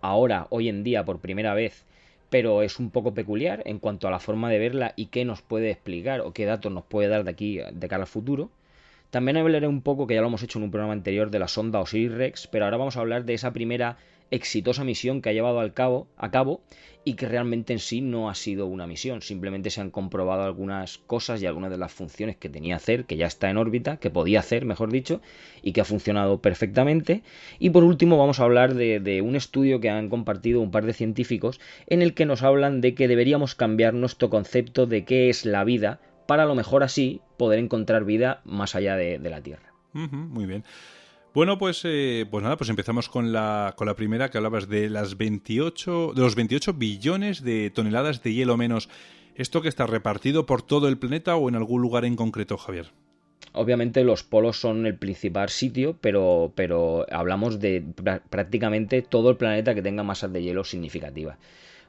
hoy en día, por primera vez, pero es un poco peculiar en cuanto a la forma de verla y qué nos puede explicar o qué datos nos puede dar de aquí de cara al futuro. También hablaré un poco, que ya lo hemos hecho en un programa anterior, de la sonda Osiris-Rex, pero ahora vamos a hablar de esa primera exitosa misión que ha llevado a cabo y que realmente en sí no ha sido una misión, simplemente se han comprobado algunas cosas y algunas de las funciones que tenía que hacer, que ya está en órbita, que podía hacer, mejor dicho, y que ha funcionado perfectamente. Y por último vamos a hablar de un estudio que han compartido un par de científicos en el que nos hablan de que deberíamos cambiar nuestro concepto de qué es la vida para a lo mejor así poder encontrar vida más allá de la Tierra.
Muy bien. Bueno, pues nada, pues empezamos con la primera, que hablabas de los 28 billones de toneladas de hielo menos. ¿Esto que está repartido por todo el planeta o en algún lugar en concreto, Javier?
Obviamente los polos son el principal sitio, pero hablamos de prácticamente todo el planeta que tenga masas de hielo significativas.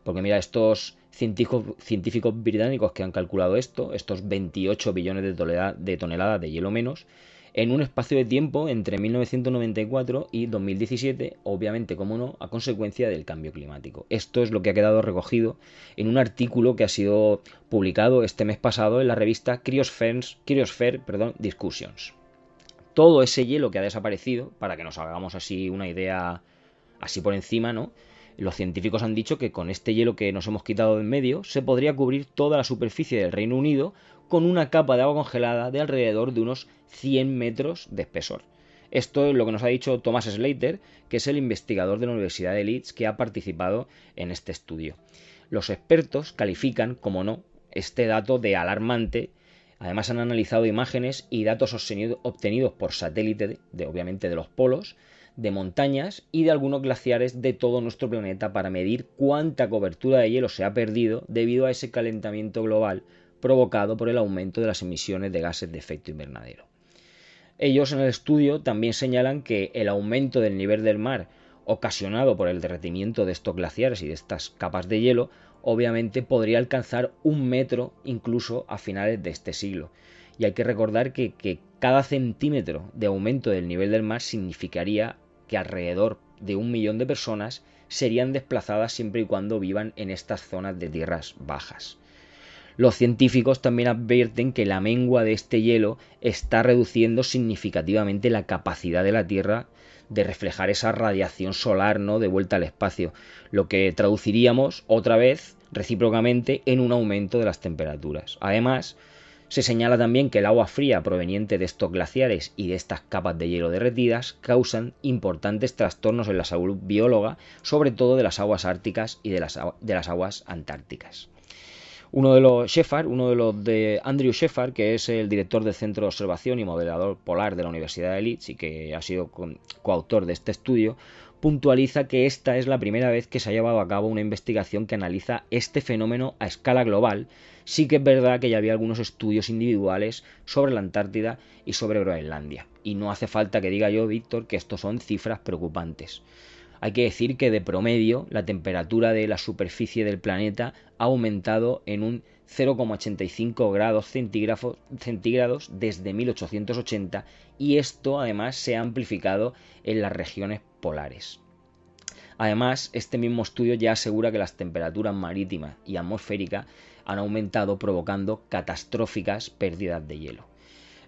Porque mira, estos científicos británicos que han calculado estos 28 billones de toneladas de hielo menos, en un espacio de tiempo entre 1994 y 2017, obviamente, como no, a consecuencia del cambio climático. Esto es lo que ha quedado recogido en un artículo que ha sido publicado este mes pasado en la revista Cryosphere Discussions. Todo ese hielo que ha desaparecido, para que nos hagamos así una idea así por encima, ¿no? Los científicos han dicho que con este hielo que nos hemos quitado de en medio se podría cubrir toda la superficie del Reino Unido con una capa de agua congelada de alrededor de unos 100 metros de espesor. Esto es lo que nos ha dicho Thomas Slater, que es el investigador de la Universidad de Leeds que ha participado en este estudio. Los expertos califican, como no, este dato de alarmante. Además han analizado imágenes y datos obtenidos por satélite, obviamente de los polos, de montañas y de algunos glaciares de todo nuestro planeta para medir cuánta cobertura de hielo se ha perdido debido a ese calentamiento global provocado por el aumento de las emisiones de gases de efecto invernadero. Ellos en el estudio también señalan que el aumento del nivel del mar ocasionado por el derretimiento de estos glaciares y de estas capas de hielo, obviamente podría alcanzar 1 metro incluso a finales de este siglo. Y hay que recordar que cada centímetro de aumento del nivel del mar significaría que alrededor de 1 millón de personas serían desplazadas siempre y cuando vivan en estas zonas de tierras bajas. Los científicos también advierten que la mengua de este hielo está reduciendo significativamente la capacidad de la Tierra de reflejar esa radiación solar, ¿no?, de vuelta al espacio, lo que traduciríamos otra vez recíprocamente en un aumento de las temperaturas. Además, se señala también que el agua fría proveniente de estos glaciares y de estas capas de hielo derretidas causan importantes trastornos en la salud bióloga, sobre todo de las aguas árticas y de las aguas antárticas. Uno de los de Andrew Shepard, que es el director del Centro de Observación y Modelador Polar de la Universidad de Leeds y que ha sido coautor de este estudio, puntualiza que esta es la primera vez que se ha llevado a cabo una investigación que analiza este fenómeno a escala global. Sí que es verdad que ya había algunos estudios individuales sobre la Antártida y sobre Groenlandia, y no hace falta que diga yo, Víctor, que estos son cifras preocupantes. Hay que decir que de promedio la temperatura de la superficie del planeta ha aumentado en un 0,85 grados centígrados desde 1880 y esto además se ha amplificado en las regiones polares. Además, este mismo estudio ya asegura que las temperaturas marítimas y atmosféricas han aumentado provocando catastróficas pérdidas de hielo.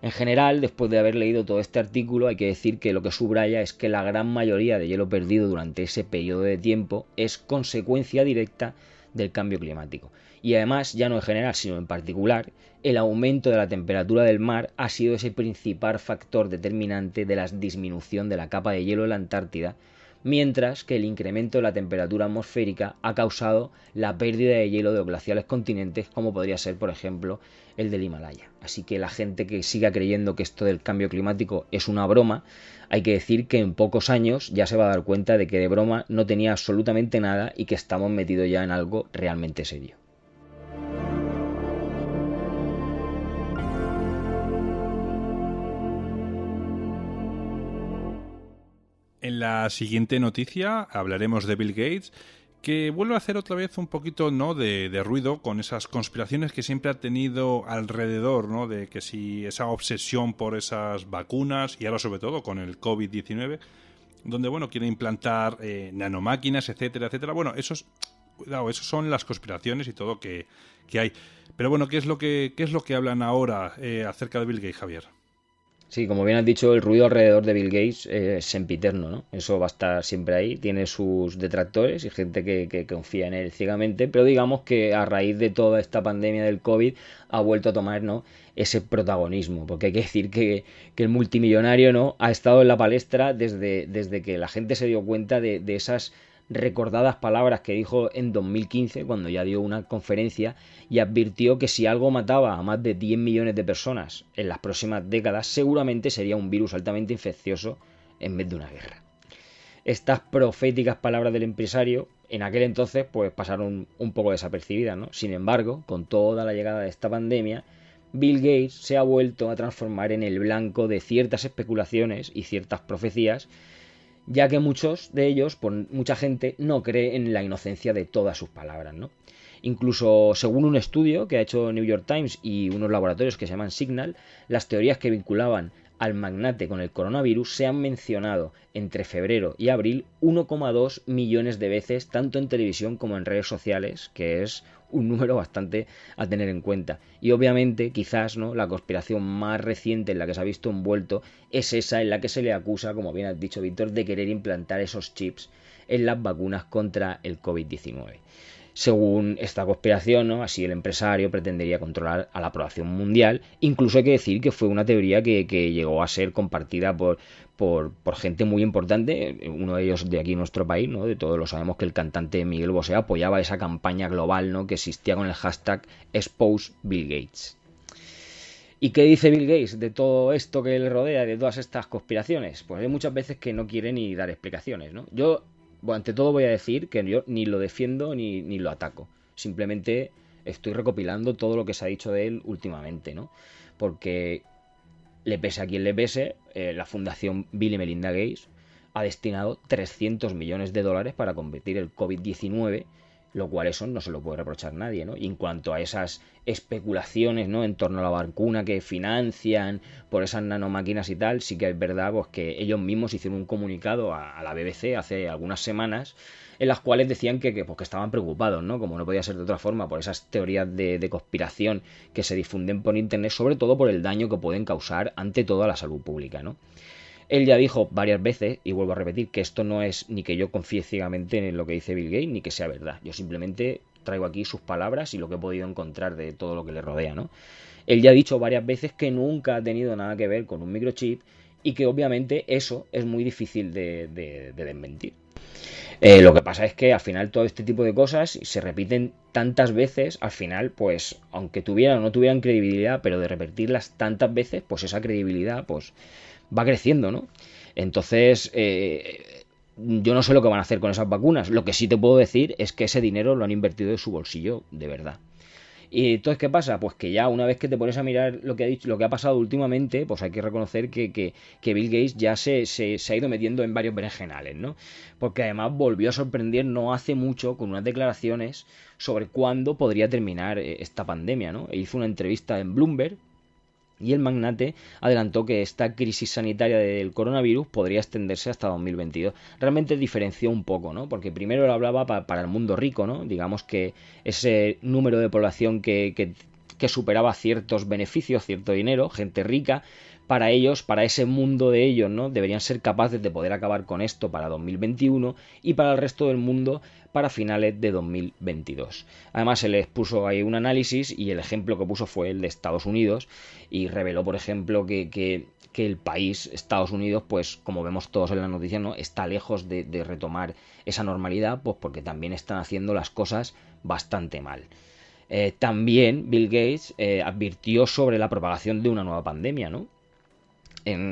En general, después de haber leído todo este artículo, hay que decir que lo que subraya es que la gran mayoría de hielo perdido durante ese periodo de tiempo es consecuencia directa del cambio climático. Y además, ya no en general, sino en particular, el aumento de la temperatura del mar ha sido ese principal factor determinante de la disminución de la capa de hielo de la Antártida, mientras que el incremento de la temperatura atmosférica ha causado la pérdida de hielo de los glaciares continentes, como podría ser, por ejemplo, el del Himalaya. Así que la gente que siga creyendo que esto del cambio climático es una broma, hay que decir que en pocos años ya se va a dar cuenta de que de broma no tenía absolutamente nada y que estamos metidos ya en algo realmente serio.
En la siguiente noticia hablaremos de Bill Gates, que vuelve a hacer otra vez un poquito, ¿no?, de ruido con esas conspiraciones que siempre ha tenido alrededor, ¿no?, de que si esa obsesión por esas vacunas y ahora sobre todo con el COVID-19, donde, bueno, quiere implantar nanomáquinas, etcétera, etcétera. Bueno, esos son las conspiraciones y todo que hay. Pero bueno, ¿qué es lo que hablan ahora acerca de Bill Gates, Javier?
Sí, como bien has dicho, el ruido alrededor de Bill Gates es sempiterno, ¿no? Eso va a estar siempre ahí, tiene sus detractores y gente que confía en él ciegamente, pero digamos que a raíz de toda esta pandemia del COVID ha vuelto a tomar, ¿no?, ese protagonismo, porque hay que decir que el multimillonario, ¿no?, ha estado en la palestra desde que la gente se dio cuenta de esas recordadas palabras que dijo en 2015 cuando ya dio una conferencia y advirtió que si algo mataba a más de 10 millones de personas en las próximas décadas seguramente sería un virus altamente infeccioso en vez de una guerra. Estas proféticas palabras del empresario en aquel entonces pues pasaron un poco desapercibidas, ¿no? Sin embargo, con toda la llegada de esta pandemia, Bill Gates se ha vuelto a transformar en el blanco de ciertas especulaciones y ciertas profecías, ya que muchos de ellos, mucha gente, no cree en la inocencia de todas sus palabras, ¿no? Incluso según un estudio que ha hecho New York Times y unos laboratorios que se llaman Signal, las teorías que vinculaban al magnate con el coronavirus se han mencionado entre febrero y abril 1,2 millones de veces, tanto en televisión como en redes sociales, que es un número bastante a tener en cuenta. Y obviamente, quizás, ¿no?, la conspiración más reciente en la que se ha visto envuelto es esa en la que se le acusa, como bien has dicho, Víctor, de querer implantar esos chips en las vacunas contra el COVID-19. Según esta conspiración, ¿no?, así el empresario pretendería controlar a la población mundial. Incluso hay que decir que fue una teoría que llegó a ser compartida por gente muy importante, uno de ellos de aquí en nuestro país, ¿no? De todos lo sabemos que el cantante Miguel Bosé apoyaba esa campaña global, ¿no?, que existía con el hashtag @ExposeBillGates. ¿Y qué dice Bill Gates de todo esto que le rodea, de todas estas conspiraciones? Pues hay muchas veces que no quiere ni dar explicaciones, ¿no? Yo, bueno, ante todo voy a decir que yo ni lo defiendo ni lo ataco. Simplemente estoy recopilando todo lo que se ha dicho de él últimamente, ¿no? Porque le pese a quien le pese, la Fundación Bill y Melinda Gates ha destinado 300 millones de dólares para combatir el COVID-19, lo cual eso no se lo puede reprochar nadie, ¿no? Y en cuanto a esas especulaciones, ¿no?, en torno a la vacuna que financian por esas nanomáquinas y tal, sí que es verdad pues que ellos mismos hicieron un comunicado a la BBC hace algunas semanas en las cuales decían que estaban preocupados, ¿no? Como no podía ser de otra forma, por esas teorías de conspiración que se difunden por internet, sobre todo por el daño que pueden causar ante todo a la salud pública, ¿no? Él ya dijo varias veces, y vuelvo a repetir, que esto no es ni que yo confíe ciegamente en lo que dice Bill Gates, ni que sea verdad. Yo simplemente traigo aquí sus palabras y lo que he podido encontrar de todo lo que le rodea, ¿no? Él ya ha dicho varias veces que nunca ha tenido nada que ver con un microchip y que obviamente eso es muy difícil de desmentir. Lo que pasa es que al final todo este tipo de cosas se repiten tantas veces, al final, pues, aunque tuvieran o no tuvieran credibilidad, pero de repetirlas tantas veces, pues esa credibilidad, pues, va creciendo, ¿no? Entonces, yo no sé lo que van a hacer con esas vacunas. Lo que sí te puedo decir es que ese dinero lo han invertido de su bolsillo, de verdad. Y entonces, ¿qué pasa? Pues que ya una vez que te pones a mirar lo que ha dicho, lo que ha pasado últimamente, pues hay que reconocer que Bill Gates ya se ha ido metiendo en varios berenjenales, ¿no? Porque además volvió a sorprender no hace mucho con unas declaraciones sobre cuándo podría terminar esta pandemia, ¿no? E hizo una entrevista en Bloomberg y el magnate adelantó que esta crisis sanitaria del coronavirus podría extenderse hasta 2022. Realmente diferenció un poco, ¿no? Porque primero él hablaba para el mundo rico, ¿no? Digamos que ese número de población que superaba ciertos beneficios, cierto dinero, gente rica, para ellos, para ese mundo de ellos, ¿no? Deberían ser capaces de poder acabar con esto para 2021 y para el resto del mundo para finales de 2022. Además se les puso ahí un análisis y el ejemplo que puso fue el de Estados Unidos y reveló, por ejemplo, que el país, Estados Unidos, pues como vemos todos en las noticias, ¿no?, está lejos de retomar esa normalidad, pues porque también están haciendo las cosas bastante mal. También Bill Gates advirtió sobre la propagación de una nueva pandemia, ¿no?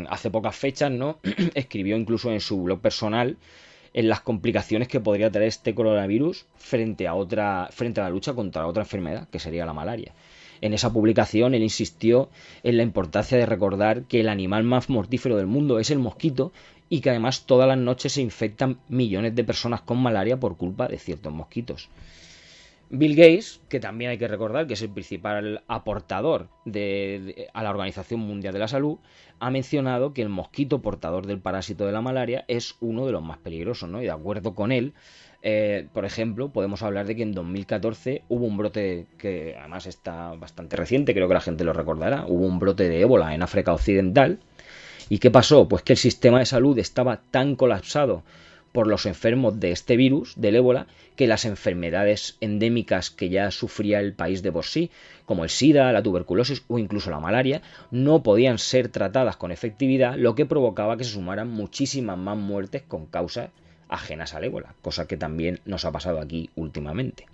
Hace pocas fechas, ¿no?, escribió incluso en su blog personal en las complicaciones que podría traer este coronavirus frente a la lucha contra otra enfermedad, que sería la malaria. En esa publicación él insistió en la importancia de recordar que el animal más mortífero del mundo es el mosquito y que además todas las noches se infectan millones de personas con malaria por culpa de ciertos mosquitos. Bill Gates, que también hay que recordar que es el principal aportador a la Organización Mundial de la Salud, ha mencionado que el mosquito portador del parásito de la malaria es uno de los más peligrosos, ¿no? Y de acuerdo con él, por ejemplo, podemos hablar de que en 2014 hubo un brote que además está bastante reciente, creo que la gente lo recordará, hubo un brote de ébola en África Occidental. ¿Y qué pasó? Pues que el sistema de salud estaba tan colapsado por los enfermos de este virus, del ébola, que las enfermedades endémicas que ya sufría el país de por sí, como el SIDA, la tuberculosis o incluso la malaria, no podían ser tratadas con efectividad, lo que provocaba que se sumaran muchísimas más muertes con causas ajenas al ébola, cosa que también nos ha pasado aquí últimamente.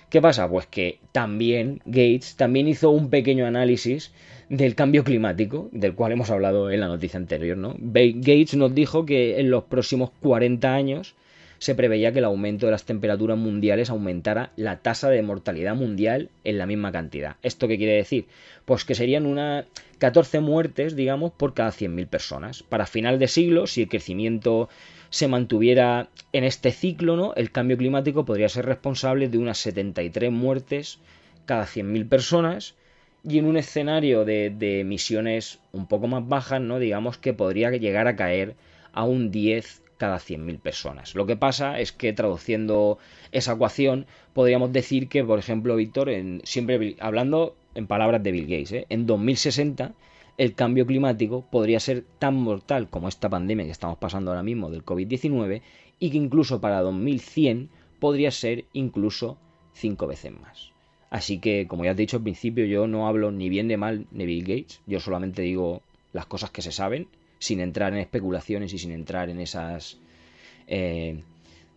¿Qué pasa? Pues que también Gates hizo un pequeño análisis del cambio climático, del cual hemos hablado en la noticia anterior, ¿no? Gates nos dijo que en los próximos 40 años se preveía que el aumento de las temperaturas mundiales aumentara la tasa de mortalidad mundial en la misma cantidad. ¿Esto qué quiere decir? Pues que serían unas 14 muertes, digamos, por cada 100.000 personas. Para final de siglo, si el crecimiento se mantuviera en este ciclo, ¿no?, el cambio climático podría ser responsable de unas 73 muertes cada 100.000 personas, y en un escenario de emisiones un poco más bajas, ¿no?, digamos que podría llegar a caer a un 10 cada 100.000 personas. Lo que pasa es que, traduciendo esa ecuación, podríamos decir que, por ejemplo, Víctor, siempre hablando en palabras de Bill Gates, en 2060 el cambio climático podría ser tan mortal como esta pandemia que estamos pasando ahora mismo del COVID-19, y que incluso para 2100 podría ser incluso 5 veces más. Así que, como ya te he dicho al principio, yo no hablo ni bien ni mal de Bill Gates, yo solamente digo las cosas que se saben, sin entrar en especulaciones y sin entrar en esas,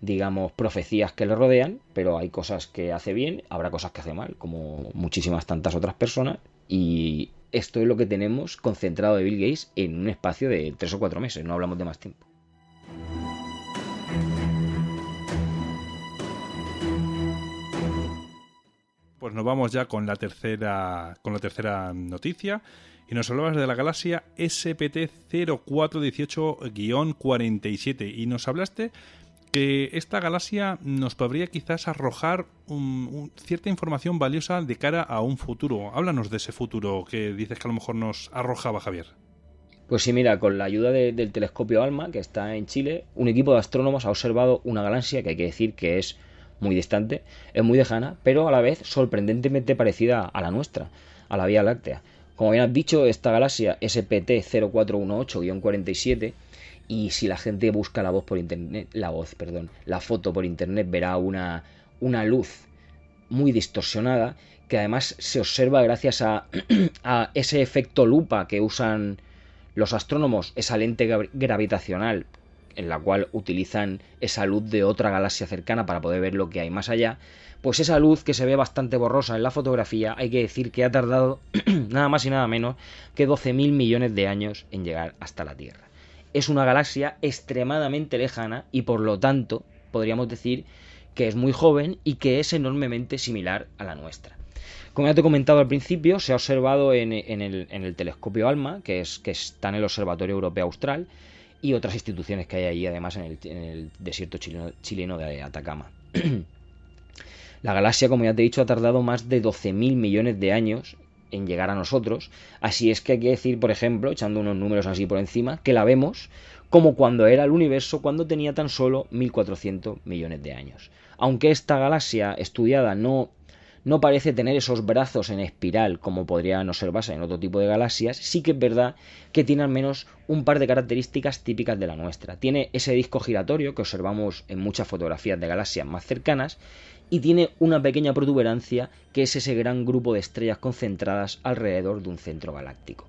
digamos, profecías que le rodean, pero hay cosas que hace bien, habrá cosas que hace mal, como muchísimas tantas otras personas, y esto es lo que tenemos concentrado de Bill Gates en un espacio de 3 o 4 meses, no hablamos de más tiempo.
pues nos vamos ya con la tercera noticia. Y nos hablabas de la galaxia SPT0418-47. Y nos hablaste que esta galaxia nos podría quizás arrojar cierta información valiosa de cara a un futuro. Háblanos de ese futuro que dices que a lo mejor nos arrojaba, Javier.
Pues sí, mira, con la ayuda del telescopio ALMA, que está en Chile, un equipo de astrónomos ha observado una galaxia que hay que decir que es muy distante, es muy lejana, pero a la vez sorprendentemente parecida a la nuestra, a la Vía Láctea. Como bien has dicho, esta galaxia SPT0418-47, y si la gente busca la foto por internet, verá una luz muy distorsionada, que además se observa gracias a ese efecto lupa que usan los astrónomos, esa lente gravitacional en la cual utilizan esa luz de otra galaxia cercana para poder ver lo que hay más allá. Pues esa luz, que se ve bastante borrosa en la fotografía, hay que decir que ha tardado nada más y nada menos que 12.000 millones de años en llegar hasta la Tierra. Es una galaxia extremadamente lejana y por lo tanto podríamos decir que es muy joven y que es enormemente similar a la nuestra. Como ya te he comentado al principio, se ha observado en el telescopio ALMA, que está en el Observatorio Europeo Austral, y otras instituciones que hay allí, además, en el desierto chileno de Atacama. La galaxia, como ya te he dicho, ha tardado más de 12.000 millones de años en llegar a nosotros, así es que hay que decir, por ejemplo, echando unos números así por encima, que la vemos como cuando era el universo, cuando tenía tan solo 1.400 millones de años. Aunque esta galaxia estudiada no parece tener esos brazos en espiral como podrían observarse en otro tipo de galaxias, sí que es verdad que tiene al menos un par de características típicas de la nuestra. Tiene ese disco giratorio que observamos en muchas fotografías de galaxias más cercanas y tiene una pequeña protuberancia que es ese gran grupo de estrellas concentradas alrededor de un centro galáctico.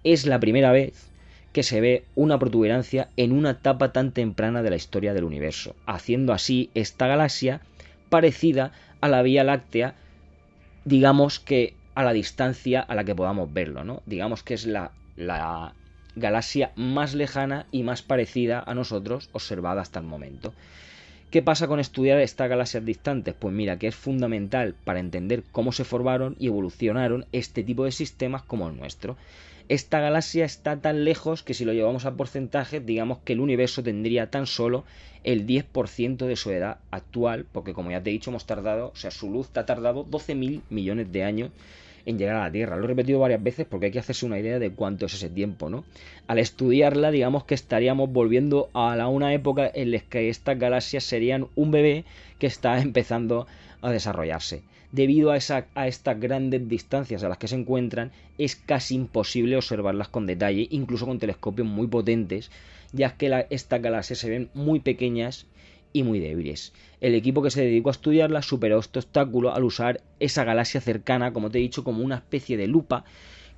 Es la primera vez que se ve una protuberancia en una etapa tan temprana de la historia del universo, haciendo así esta galaxia parecida a la Vía Láctea, digamos que a la distancia a la que podamos verlo, ¿no? Digamos que es la galaxia más lejana y más parecida a nosotros observada hasta el momento. ¿Qué pasa con estudiar estas galaxias distantes? Pues mira, que es fundamental para entender cómo se formaron y evolucionaron este tipo de sistemas como el nuestro. Esta galaxia está tan lejos que si lo llevamos a porcentajes, digamos que el universo tendría tan solo el 10% de su edad actual, porque como ya te he dicho, su luz ha tardado 12.000 millones de años en llegar a la Tierra. Lo he repetido varias veces porque hay que hacerse una idea de cuánto es ese tiempo, ¿no? Al estudiarla, digamos que estaríamos volviendo a una época en la que estas galaxias serían un bebé que está empezando a desarrollarse. Debido a estas grandes distancias a las que se encuentran, es casi imposible observarlas con detalle, incluso con telescopios muy potentes, ya que estas galaxias se ven muy pequeñas y muy débiles. El equipo que se dedicó a estudiarlas superó este obstáculo al usar esa galaxia cercana, como te he dicho, como una especie de lupa,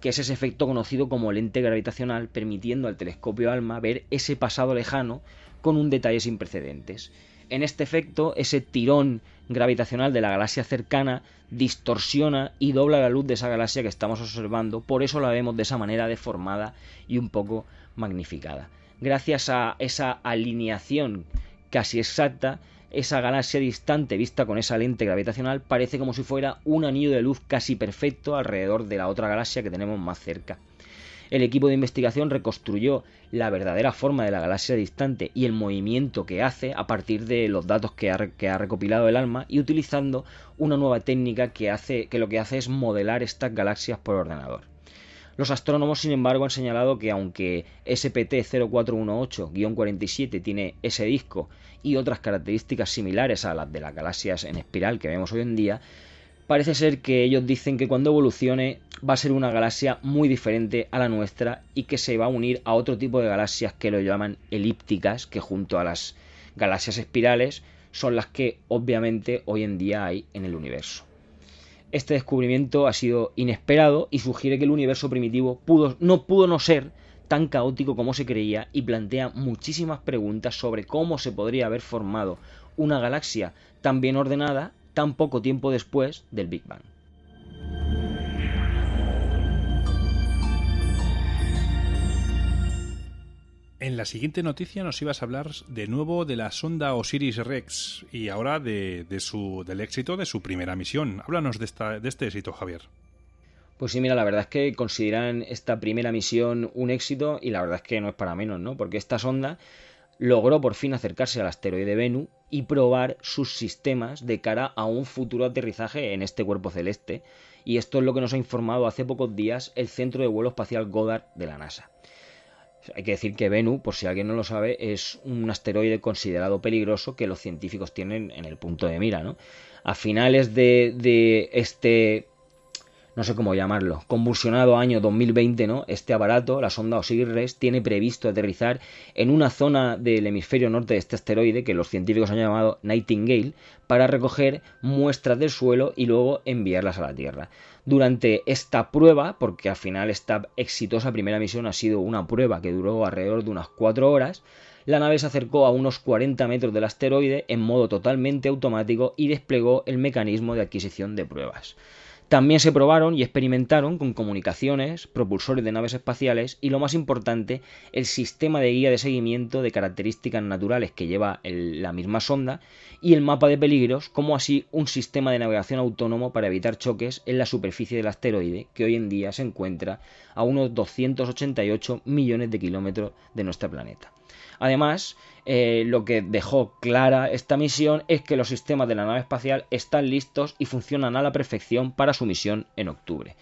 que es ese efecto conocido como lente gravitacional, permitiendo al telescopio ALMA ver ese pasado lejano con un detalle sin precedentes. En este efecto, ese tirón gravitacional de la galaxia cercana distorsiona y dobla la luz de esa galaxia que estamos observando, por eso la vemos de esa manera deformada y un poco magnificada. Gracias a esa alineación casi exacta, esa galaxia distante vista con esa lente gravitacional parece como si fuera un anillo de luz casi perfecto alrededor de la otra galaxia que tenemos más cerca. El equipo de investigación reconstruyó la verdadera forma de la galaxia distante y el movimiento que hace a partir de los datos que ha recopilado el ALMA, y utilizando una nueva técnica que lo que hace es modelar estas galaxias por ordenador. Los astrónomos, sin embargo, han señalado que aunque SPT0418-47 tiene ese disco y otras características similares a las de las galaxias en espiral que vemos hoy en día, parece ser que ellos dicen que cuando evolucione va a ser una galaxia muy diferente a la nuestra y que se va a unir a otro tipo de galaxias que lo llaman elípticas, que junto a las galaxias espirales son las que obviamente hoy en día hay en el universo. Este descubrimiento ha sido inesperado y sugiere que el universo primitivo no pudo ser tan caótico como se creía, y plantea muchísimas preguntas sobre cómo se podría haber formado una galaxia tan bien ordenada tan poco tiempo después del Big Bang.
en la siguiente noticia nos ibas a hablar de nuevo de la sonda Osiris-Rex y ahora del éxito de su primera misión. Háblanos de este éxito, Javier.
Pues sí, mira, la verdad es que consideran esta primera misión un éxito y la verdad es que no es para menos, ¿no? Porque esta sonda logró por fin acercarse al asteroide Bennu y probar sus sistemas de cara a un futuro aterrizaje en este cuerpo celeste. Y esto es lo que nos ha informado hace pocos días el Centro de Vuelo Espacial Goddard de la NASA. Hay que decir que Bennu, por si alguien no lo sabe, es un asteroide considerado peligroso que los científicos tienen en el punto de mira, ¿no? A finales de este, no sé cómo llamarlo, convulsionado año 2020, ¿no? Este aparato, la sonda Osiris-Rex, tiene previsto aterrizar en una zona del hemisferio norte de este asteroide que los científicos han llamado Nightingale para recoger muestras del suelo y luego enviarlas a la Tierra. Durante esta prueba, porque al final esta exitosa primera misión ha sido una prueba que duró alrededor de unas 4 horas, la nave se acercó a unos 40 metros del asteroide en modo totalmente automático y desplegó el mecanismo de adquisición de pruebas. También se probaron y experimentaron con comunicaciones, propulsores de naves espaciales y, lo más importante, el sistema de guía de seguimiento de características naturales que lleva la misma sonda y el mapa de peligros, como así un sistema de navegación autónomo para evitar choques en la superficie del asteroide, que hoy en día se encuentra a unos 288 millones de kilómetros de nuestro planeta. Además, lo que dejó clara esta misión es que los sistemas de la nave espacial están listos y funcionan a la perfección para su misión en octubre.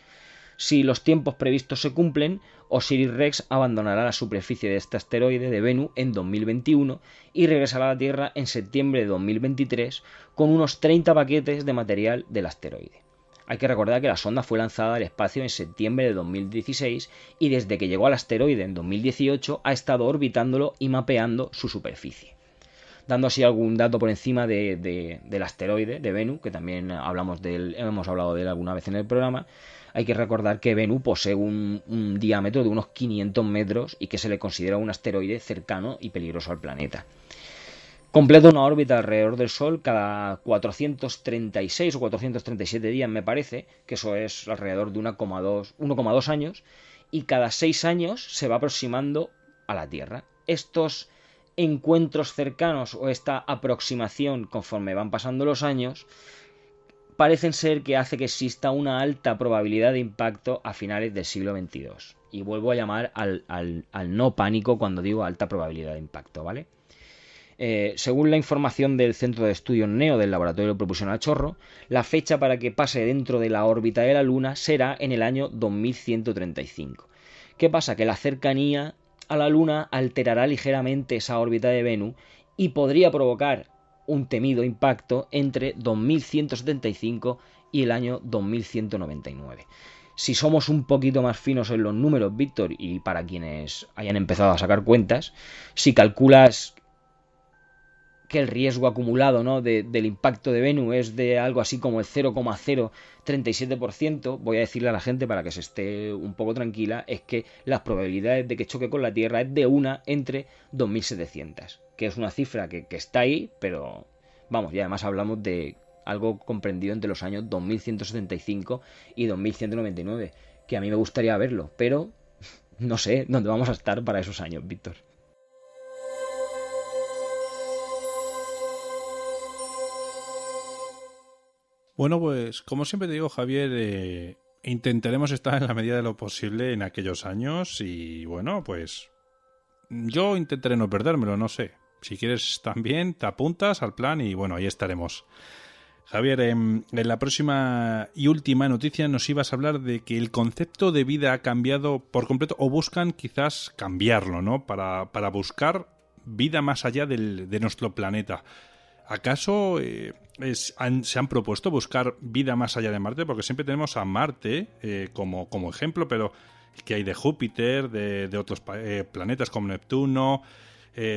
Si los tiempos previstos se cumplen, Osiris-Rex abandonará la superficie de este asteroide de Bennu en 2021 y regresará a la Tierra en septiembre de 2023 con unos 30 paquetes de material del asteroide. Hay que recordar que la sonda fue lanzada al espacio en septiembre de 2016 y desde que llegó al asteroide en 2018 ha estado orbitándolo y mapeando su superficie. Dando así algún dato por encima del asteroide de Bennu, que también hemos hablado de él alguna vez en el programa, hay que recordar que Bennu posee un diámetro de unos 500 metros y que se le considera un asteroide cercano y peligroso al planeta. Completa una órbita alrededor del Sol cada 436 o 437 días, me parece, que eso es alrededor de 1,2 años, y cada 6 años se va aproximando a la Tierra. Estos encuentros cercanos o esta aproximación conforme van pasando los años parecen ser que hace que exista una alta probabilidad de impacto a finales del siglo XXII. Y vuelvo a llamar al no pánico cuando digo alta probabilidad de impacto, ¿vale? Según la información del Centro de Estudios NEO del Laboratorio de Propulsión a Chorro, la fecha para que pase dentro de la órbita de la Luna será en el año 2135. ¿Qué pasa? Que la cercanía a la Luna alterará ligeramente esa órbita de Bennu y podría provocar un temido impacto entre 2175 y el año 2199. Si somos un poquito más finos en los números, Víctor, y para quienes hayan empezado a sacar cuentas, si calculas que el riesgo acumulado, ¿no?, del impacto de Bennu es de algo así como el 0,037%, voy a decirle a la gente para que se esté un poco tranquila, es que las probabilidades de que choque con la Tierra es de 1 entre 2.700, que es una cifra que está ahí, pero vamos, y además hablamos de algo comprendido entre los años 2175 y 2199, que a mí me gustaría verlo, pero no sé dónde vamos a estar para esos años, Víctor.
Bueno, pues como siempre te digo, Javier, intentaremos estar en la medida de lo posible en aquellos años y bueno, pues yo intentaré no perdérmelo, no sé. Si quieres también te apuntas al plan y bueno, ahí estaremos. Javier, en la próxima y última noticia nos ibas a hablar de que el concepto de vida ha cambiado por completo o buscan quizás cambiarlo, ¿no? Para buscar vida más allá de nuestro planeta. ¿Acaso se han propuesto buscar vida más allá de Marte? Porque siempre tenemos a Marte como ejemplo, pero ¿qué hay de Júpiter, de otros planetas como Neptuno,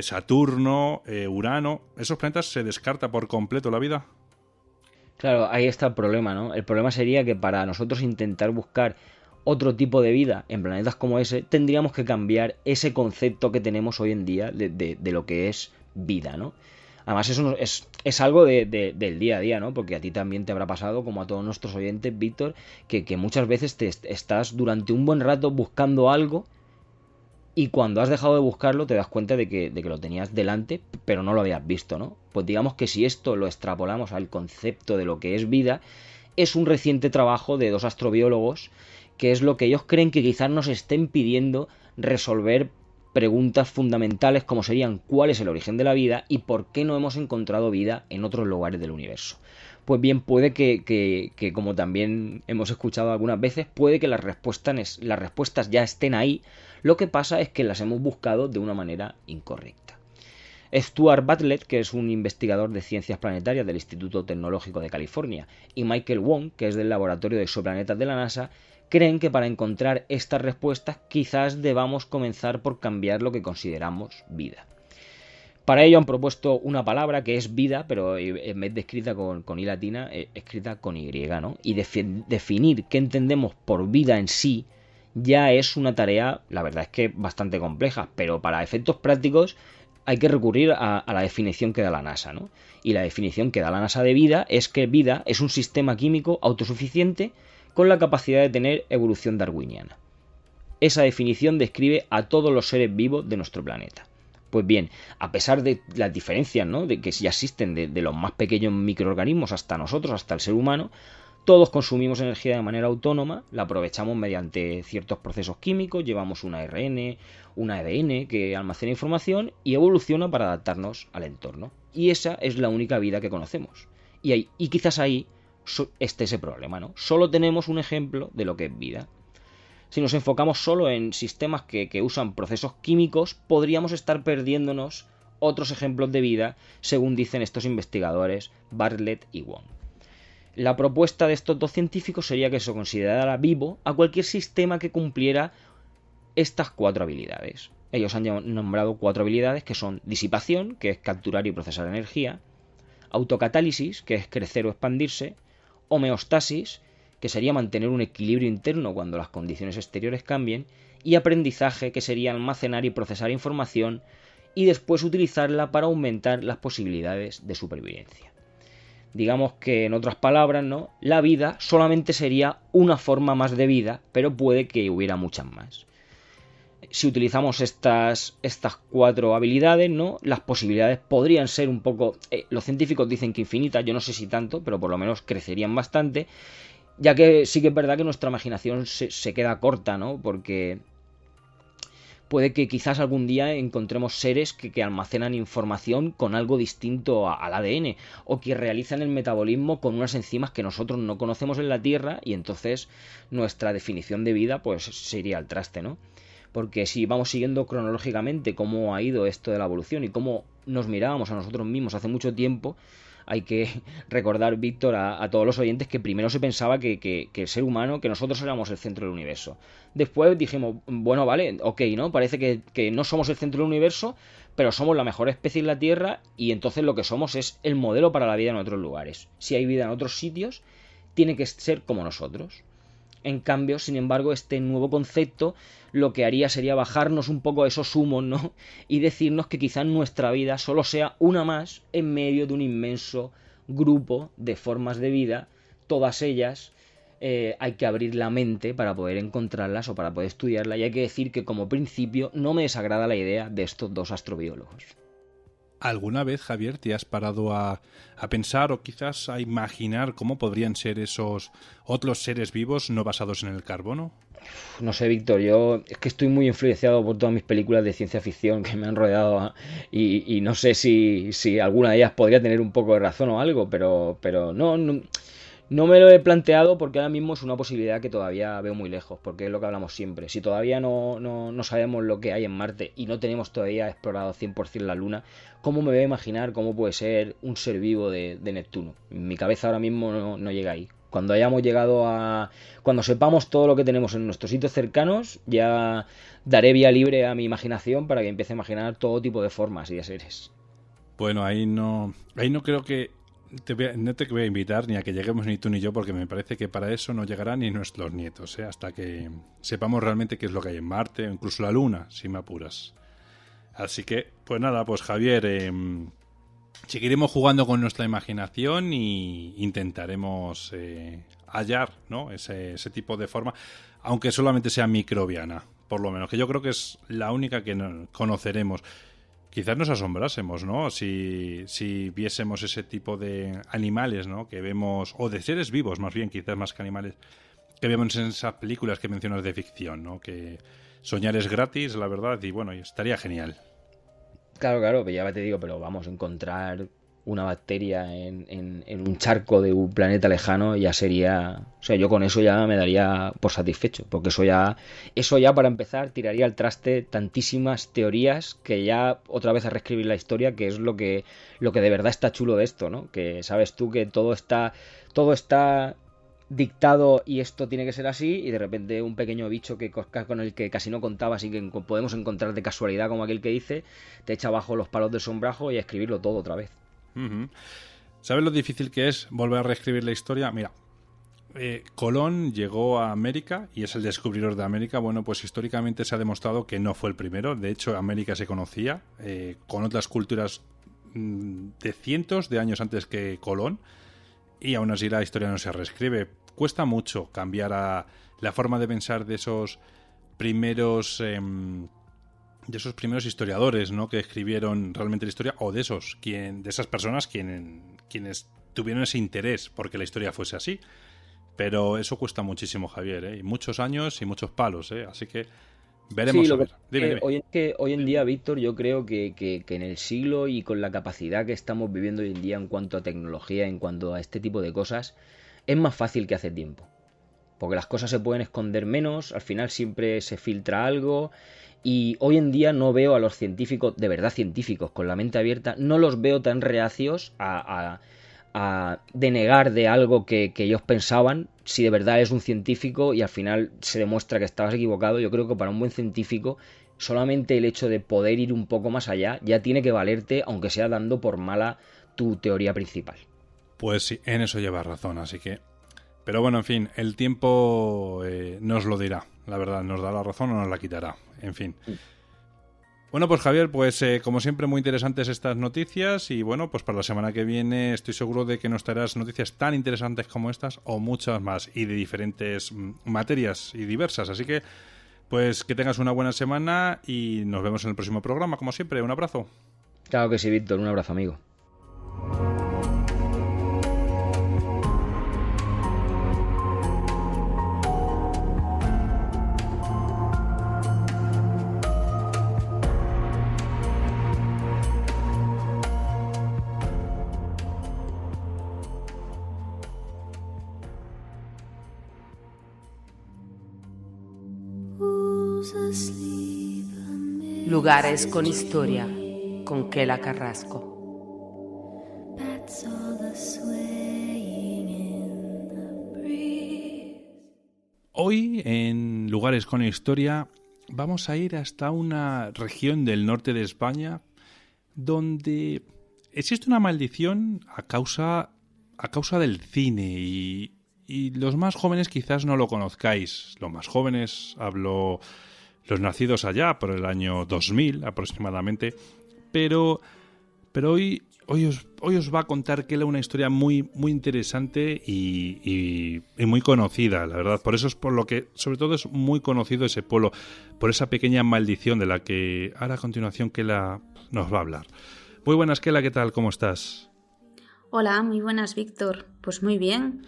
Saturno, Urano? ¿Esos planetas se descarta por completo la vida?
Claro, ahí está el problema, ¿no? El problema sería que para nosotros intentar buscar otro tipo de vida en planetas como ese, tendríamos que cambiar ese concepto que tenemos hoy en día de lo que es vida, ¿no? Además, eso es algo del día a día, ¿no? Porque a ti también te habrá pasado, como a todos nuestros oyentes, Víctor, que muchas veces te estás durante un buen rato buscando algo y cuando has dejado de buscarlo te das cuenta de que lo tenías delante, pero no lo habías visto, ¿no? Pues digamos que si esto lo extrapolamos al concepto de lo que es vida, es un reciente trabajo de 2 astrobiólogos, que es lo que ellos creen que quizás nos estén pidiendo resolver preguntas fundamentales como serían cuál es el origen de la vida y por qué no hemos encontrado vida en otros lugares del universo. Pues bien, puede que como también hemos escuchado algunas veces, puede que las respuestas ya estén ahí, lo que pasa es que las hemos buscado de una manera incorrecta. Stuart Bartlett, que es un investigador de ciencias planetarias del Instituto Tecnológico de California, y Michael Wong, que es del Laboratorio de Exoplanetas de la NASA, creen que para encontrar estas respuestas quizás debamos comenzar por cambiar lo que consideramos vida. Para ello han propuesto una palabra que es vida, pero en vez de escrita con I latina, escrita con Y, ¿no? Y definir qué entendemos por vida en sí ya es una tarea, la verdad es que bastante compleja, pero para efectos prácticos hay que recurrir a la definición que da la NASA, ¿no? Y la definición que da la NASA de vida es que vida es un sistema químico autosuficiente con la capacidad de tener evolución darwiniana. Esa definición describe a todos los seres vivos de nuestro planeta. Pues bien, a pesar de las diferencias, ¿no?, de que ya existen de los más pequeños microorganismos hasta nosotros, hasta el ser humano, todos consumimos energía de manera autónoma, la aprovechamos mediante ciertos procesos químicos, llevamos un ARN, un ADN que almacena información y evoluciona para adaptarnos al entorno. Y esa es la única vida que conocemos. Y quizás ahí esté ese problema, ¿no? Solo tenemos un ejemplo de lo que es vida. Si nos enfocamos solo en sistemas que usan procesos químicos, podríamos estar perdiéndonos otros ejemplos de vida, según dicen estos investigadores Bartlett y Wong. La propuesta de estos 2 científicos sería que se considerara vivo a cualquier sistema que cumpliera estas 4 habilidades. Ellos han nombrado 4 habilidades que son disipación, que es capturar y procesar energía, autocatálisis, que es crecer o expandirse, homeostasis, que sería mantener un equilibrio interno cuando las condiciones exteriores cambien, y aprendizaje, que sería almacenar y procesar información y después utilizarla para aumentar las posibilidades de supervivencia. Digamos que, en otras palabras, ¿no?, la vida solamente sería una forma más de vida, pero puede que hubiera muchas más. Si utilizamos estas 4 habilidades, ¿no?, las posibilidades podrían ser un poco, los científicos dicen que infinitas, yo no sé si tanto, pero por lo menos crecerían bastante, ya que sí que es verdad que nuestra imaginación se queda corta, ¿no? Porque puede que quizás algún día encontremos seres que almacenan información con algo distinto al ADN, o que realizan el metabolismo con unas enzimas que nosotros no conocemos en la Tierra, y entonces nuestra definición de vida pues se iría al traste, ¿no? Porque si vamos siguiendo cronológicamente cómo ha ido esto de la evolución y cómo nos mirábamos a nosotros mismos hace mucho tiempo, hay que recordar, Víctor, a todos los oyentes que primero se pensaba que el ser humano, que nosotros éramos el centro del universo. Después dijimos, bueno, vale, ok, ¿no? Parece que no somos el centro del universo, pero somos la mejor especie en la Tierra, y entonces lo que somos es el modelo para la vida en otros lugares. Si hay vida en otros sitios, tiene que ser como nosotros. En cambio, sin embargo, este nuevo concepto lo que haría sería bajarnos un poco a esos humos, ¿no?, y decirnos que quizás nuestra vida solo sea una más en medio de un inmenso grupo de formas de vida. Todas ellas hay que abrir la mente para poder encontrarlas o para poder estudiarlas, y hay que decir que como principio no me desagrada la idea de estos 2 astrobiólogos.
¿Alguna vez, Javier, te has parado a pensar o quizás a imaginar cómo podrían ser esos otros seres vivos no basados en el carbono?
No sé, Víctor, yo es que estoy muy influenciado por todas mis películas de ciencia ficción que me han rodeado, y no sé si alguna de ellas podría tener un poco de razón o algo, pero no me lo he planteado, porque ahora mismo es una posibilidad que todavía veo muy lejos, porque es lo que hablamos siempre. Si todavía no sabemos lo que hay en Marte y no tenemos todavía explorado 100% la Luna, ¿cómo me voy a imaginar cómo puede ser un ser vivo de Neptuno? Mi cabeza ahora mismo no llega ahí. Cuando sepamos todo lo que tenemos en nuestros sitios cercanos, ya daré vía libre a mi imaginación para que empiece a imaginar todo tipo de formas y de seres.
Bueno, ahí no creo que no te voy a invitar ni a que lleguemos ni tú ni yo, porque me parece que para eso no llegarán ni nuestros nietos, hasta que sepamos realmente qué es lo que hay en Marte, o incluso la Luna, si me apuras. Así que, pues nada, pues Javier, seguiremos jugando con nuestra imaginación y intentaremos hallar, ¿no?, ese tipo de forma, aunque solamente sea microbiana, por lo menos, que yo creo que es la única que no conoceremos. Quizás nos asombrásemos, ¿no? Si viésemos ese tipo de animales, ¿no? Que vemos, o de seres vivos, más bien, quizás más que animales, que vemos en esas películas que mencionas de ficción, ¿no? Que soñar es gratis, la verdad, y bueno, estaría genial.
Claro, ya te digo, pero vamos a encontrar una bacteria en un charco de un planeta lejano, ya sería... O sea, yo con eso ya me daría por satisfecho, porque eso ya para empezar tiraría al traste tantísimas teorías que ya otra vez a reescribir la historia, que es lo que de verdad está chulo de esto, ¿no? Que sabes tú que todo está dictado y esto tiene que ser así, y de repente un pequeño bicho con el que casi no contabas y que podemos encontrar de casualidad, como aquel que dice, te echa abajo los palos del sombrajo y a escribirlo todo otra vez.
Uh-huh. ¿Sabes lo difícil que es volver a reescribir la historia? Mira, Colón llegó a América y es el descubridor de América. Bueno, pues históricamente se ha demostrado que no fue el primero. De hecho, América se conocía con otras culturas de cientos de años antes que Colón, y aún así la historia no se reescribe. Cuesta mucho cambiar a la forma de pensar de esos primeros historiadores, ¿no? Que escribieron realmente la historia, o de esas personas quienes tuvieron ese interés porque la historia fuese así. Pero eso cuesta muchísimo, Javier, ¿eh? Y muchos años y muchos palos, ¿eh? Así que veremos.
Sí,
a ver. Dime.
Hoy en día, Víctor, yo creo que en el siglo y con la capacidad que estamos viviendo hoy en día en cuanto a tecnología, en cuanto a este tipo de cosas, es más fácil que hace tiempo. Porque las cosas se pueden esconder menos, al final siempre se filtra algo. Y hoy en día no veo a los científicos, de verdad científicos, con la mente abierta, no los veo tan reacios a denegar de algo que ellos pensaban, si de verdad es un científico y al final se demuestra que estabas equivocado. Yo creo que para un buen científico solamente el hecho de poder ir un poco más allá ya tiene que valerte, aunque sea dando por mala tu teoría principal.
Pues sí, en eso llevas razón, así que... Pero bueno, en fin, el tiempo nos lo dirá, la verdad, nos da la razón o nos la quitará, en fin. Bueno, pues Javier, pues como siempre muy interesantes estas noticias, y bueno, pues para la semana que viene estoy seguro de que nos traerás noticias tan interesantes como estas o muchas más, y de diferentes materias y diversas, así que pues que tengas una buena semana y nos vemos en el próximo programa, como siempre. Un abrazo.
Claro que sí, Víctor, un abrazo, amigo.
Lugares con historia, con Kela Carrasco.
Hoy en Lugares con Historia vamos a ir hasta una región del norte de España donde existe una maldición a causa del cine, y los más jóvenes quizás no lo conozcáis. Los más jóvenes, hablo los nacidos allá por el año 2000 aproximadamente, pero hoy os va a contar Kela una historia muy, muy interesante y muy conocida, la verdad. Por eso es por lo que, sobre todo, es muy conocido ese pueblo, por esa pequeña maldición de la que ahora a continuación Kela nos va a hablar. Muy buenas, Kela, ¿qué tal? ¿Cómo estás?
Hola, muy buenas, Víctor. Pues muy bien.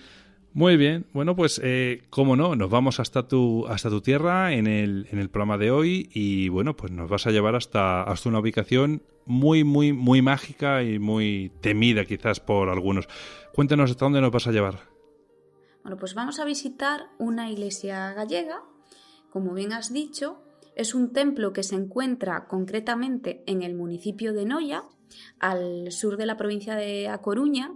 Muy bien, bueno, pues cómo no, nos vamos hasta tu tierra en el programa de hoy, y bueno, pues nos vas a llevar hasta una ubicación muy, muy, muy mágica y muy temida quizás por algunos. Cuéntanos hasta dónde nos vas a llevar.
Bueno, pues vamos a visitar una iglesia gallega. Como bien has dicho, es un templo que se encuentra concretamente en el municipio de Noia, al sur de la provincia de A Coruña,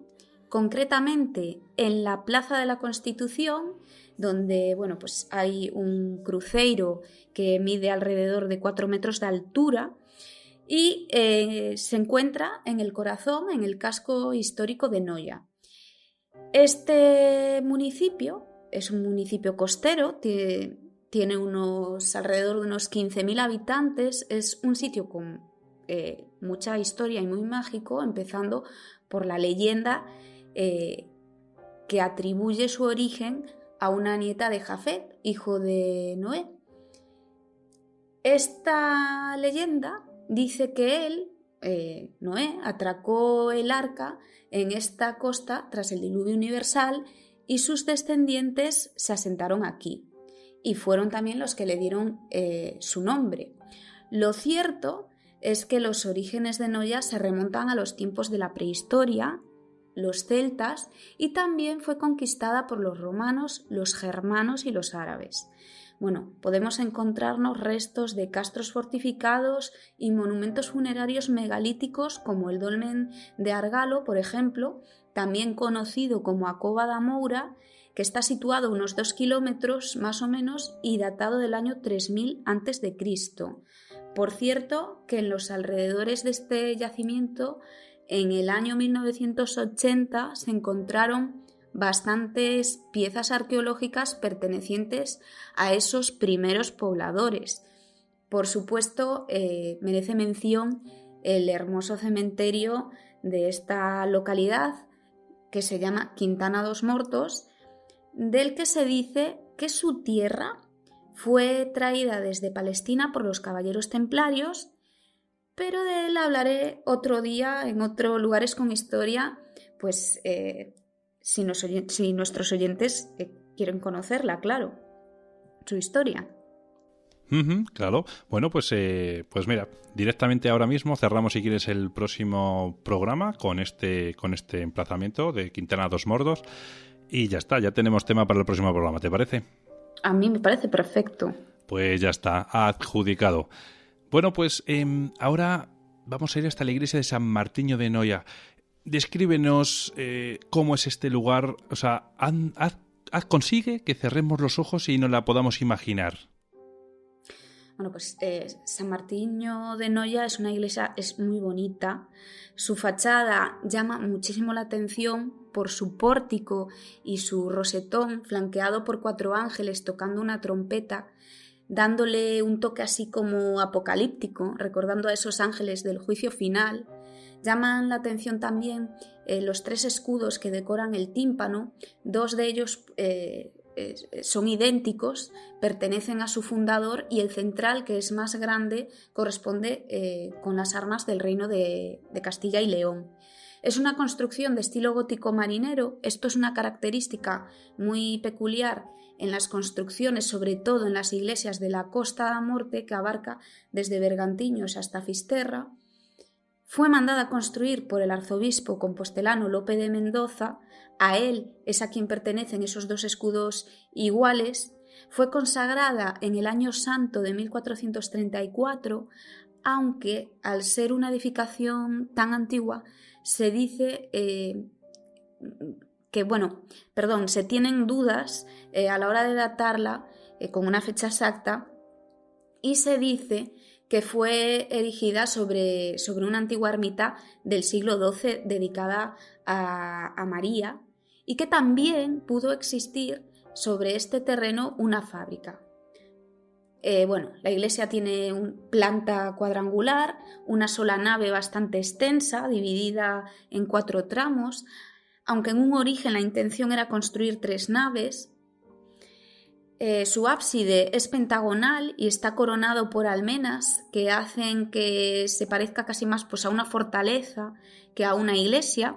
concretamente en la Plaza de la Constitución, donde bueno, pues hay un cruceiro que mide alrededor de 4 metros de altura y se encuentra en el corazón, en el casco histórico de Noia. Este municipio es un municipio costero, tiene alrededor de unos 15.000 habitantes, es un sitio con mucha historia y muy mágico, empezando por la leyenda que atribuye su origen a una nieta de Jafet, hijo de Noé. Esta leyenda dice que él, Noé, atracó el arca en esta costa tras el diluvio universal y sus descendientes se asentaron aquí y fueron también los que le dieron su nombre. Lo cierto es que los orígenes de Noya se remontan a los tiempos de la prehistoria, los celtas, y también fue conquistada por los romanos, los germanos y los árabes. Bueno, podemos encontrarnos restos de castros fortificados y monumentos funerarios megalíticos como el dolmen de Argalo, por ejemplo, también conocido como a Cova da Moura, que está situado a unos 2 kilómetros más o menos y datado del año 3000 a.C. Por cierto, que en los alrededores de este yacimiento, en el año 1980, se encontraron bastantes piezas arqueológicas pertenecientes a esos primeros pobladores. Por supuesto, merece mención el hermoso cementerio de esta localidad, que se llama Quintana dos Mortos, del que se dice que su tierra fue traída desde Palestina por los caballeros templarios, pero de él hablaré otro día en otros lugares con historia, pues si nuestros oyentes quieren conocerla, claro, su historia.
Claro. Bueno, pues mira, directamente ahora mismo cerramos, si quieres, el próximo programa con este emplazamiento de Quintana dos Mortos y ya está, ya tenemos tema para el próximo programa, ¿te parece?
A mí me parece perfecto.
Pues ya está, adjudicado. Bueno, pues ahora vamos a ir hasta la iglesia de San Martiño de Noia. Descríbenos cómo es este lugar, o sea, consigue que cerremos los ojos y nos la podamos imaginar.
Bueno, pues San Martiño de Noia es una iglesia, es muy bonita. Su fachada llama muchísimo la atención por su pórtico y su rosetón flanqueado por 4 ángeles tocando una trompeta, dándole un toque así como apocalíptico, recordando a esos ángeles del juicio final. Llaman la atención también los 3 escudos que decoran el tímpano. 2 de ellos son idénticos, pertenecen a su fundador, y el central, que es más grande, corresponde con las armas del reino de Castilla y León. Es una construcción de estilo gótico marinero. Esto es una característica muy peculiar en las construcciones, sobre todo en las iglesias de la Costa da Morte, que abarca desde Bergantiños hasta Fisterra. Fue mandada a construir por el arzobispo compostelano Lope de Mendoza. A él es a quien pertenecen esos 2 escudos iguales. Fue consagrada en el año santo de 1434, aunque al ser una edificación tan antigua se dice se tienen dudas a la hora de datarla con una fecha exacta, y se dice que fue erigida sobre una antigua ermita del siglo XII dedicada a María, y que también pudo existir sobre este terreno una fábrica. La iglesia tiene planta cuadrangular, una sola nave bastante extensa, dividida en 4 tramos, aunque en un origen la intención era construir 3 naves. Su ábside es pentagonal y está coronado por almenas que hacen que se parezca casi más a una fortaleza que a una iglesia.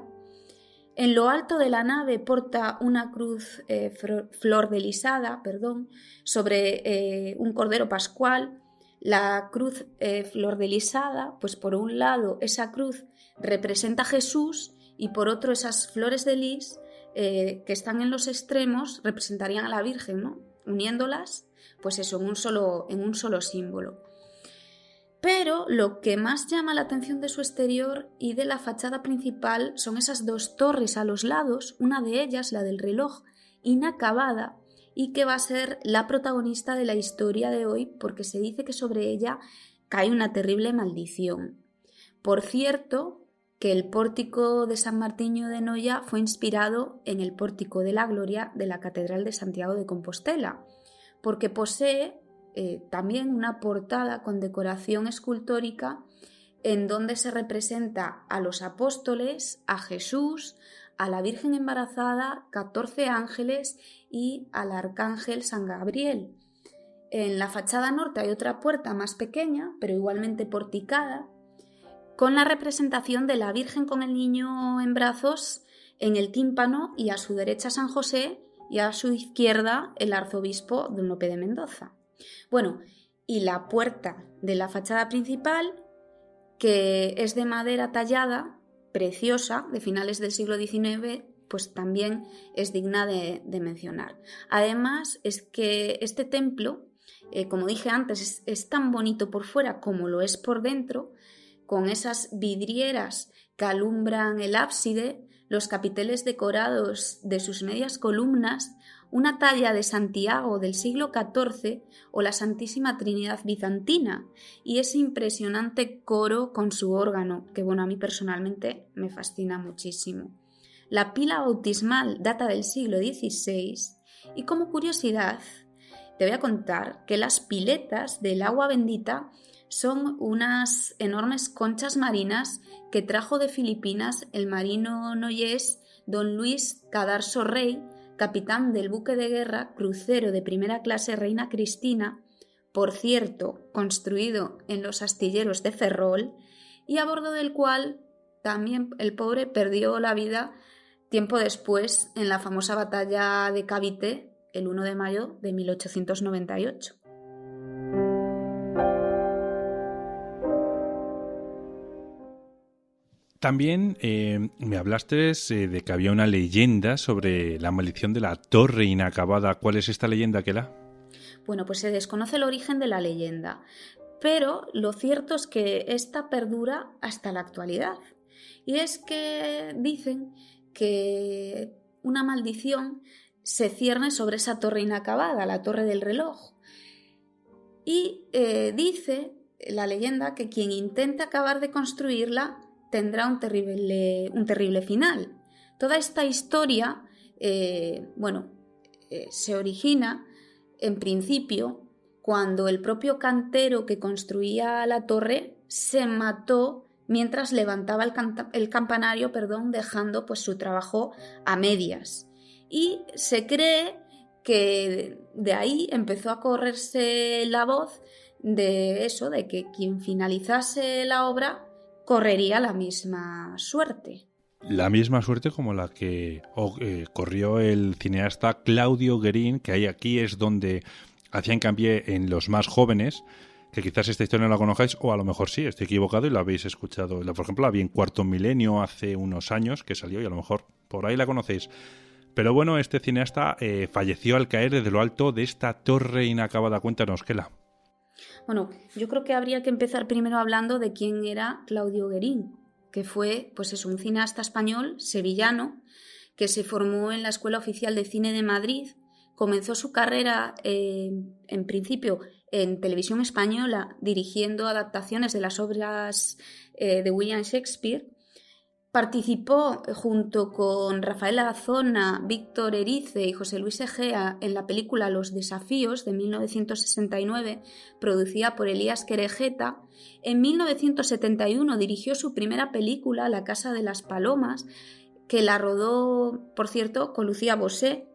En lo alto de la nave porta una cruz flordelisada, sobre un cordero pascual. La cruz flordelisada, pues por un lado esa cruz representa a Jesús y por otro esas flores de lis que están en los extremos representarían a la Virgen, ¿no? Uniéndolas, pues eso, en un solo símbolo. Pero lo que más llama la atención de su exterior y de la fachada principal son esas 2 torres a los lados, una de ellas, la del reloj, inacabada, y que va a ser la protagonista de la historia de hoy, porque se dice que sobre ella cae una terrible maldición. Por cierto, que el pórtico de San Martiño de Noia fue inspirado en el pórtico de la Gloria de la Catedral de Santiago de Compostela, porque posee también una portada con decoración escultórica en donde se representa a los apóstoles, a Jesús, a la Virgen embarazada, 14 ángeles y al arcángel San Gabriel. En la fachada norte hay otra puerta más pequeña, pero igualmente porticada, con la representación de la Virgen con el niño en brazos en el tímpano, y a su derecha San José y a su izquierda el arzobispo don Lope de Mendoza. Bueno, y la puerta de la fachada principal, que es de madera tallada, preciosa, de finales del siglo XIX, pues también es digna de mencionar. Además, es que este templo, como dije antes, es tan bonito por fuera como lo es por dentro, con esas vidrieras que alumbran el ábside, los capiteles decorados de sus medias columnas, una talla de Santiago del siglo XIV o la Santísima Trinidad bizantina, y ese impresionante coro con su órgano, que bueno, a mí personalmente me fascina muchísimo. La pila bautismal data del siglo XVI, y como curiosidad te voy a contar que las piletas del agua bendita son unas enormes conchas marinas que trajo de Filipinas el marino noyés don Luis Cadarso Rey, capitán del buque de guerra crucero de primera clase Reina Cristina, por cierto, construido en los astilleros de Ferrol, y a bordo del cual también el pobre perdió la vida tiempo después en la famosa batalla de Cavite, el 1 de mayo de 1898.
También me hablaste de que había una leyenda sobre la maldición de la torre inacabada. ¿Cuál es esta leyenda, Kela?
Bueno, pues se desconoce el origen de la leyenda, pero lo cierto es que esta perdura hasta la actualidad. Y es que dicen que una maldición se cierne sobre esa torre inacabada, la torre del reloj. Y dice la leyenda que quien intente acabar de construirla tendrá un terrible final. Toda esta historia, se origina, en principio, cuando el propio cantero que construía la torre se mató mientras levantaba el campanario, dejando pues su trabajo a medias. Y se cree que de ahí empezó a correrse la voz de eso, de que quien finalizase la obra correría la misma suerte.
La misma suerte como la que corrió el cineasta Claudio Guerin, que ahí aquí es donde hacía hincapié en los más jóvenes, que quizás esta historia no la conozcáis, o a lo mejor sí, estoy equivocado y la habéis escuchado. Por ejemplo, la vi en Cuarto Milenio hace unos años que salió y a lo mejor por ahí la conocéis. Pero bueno, este cineasta falleció al caer desde lo alto de esta torre inacabada. Cuéntanos, Kela.
Bueno, yo creo que habría que empezar primero hablando de quién era Claudio Guerin, que fue un cineasta español sevillano que se formó en la Escuela Oficial de Cine de Madrid. Comenzó su carrera en principio en televisión española, dirigiendo adaptaciones de las obras de William Shakespeare. Participó junto con Rafael Azona, Víctor Erice y José Luis Egea en la película Los Desafíos de 1969, producida por Elías Querejeta. En 1971 dirigió su primera película, La Casa de las Palomas, que la rodó, por cierto, con Lucía Bosé.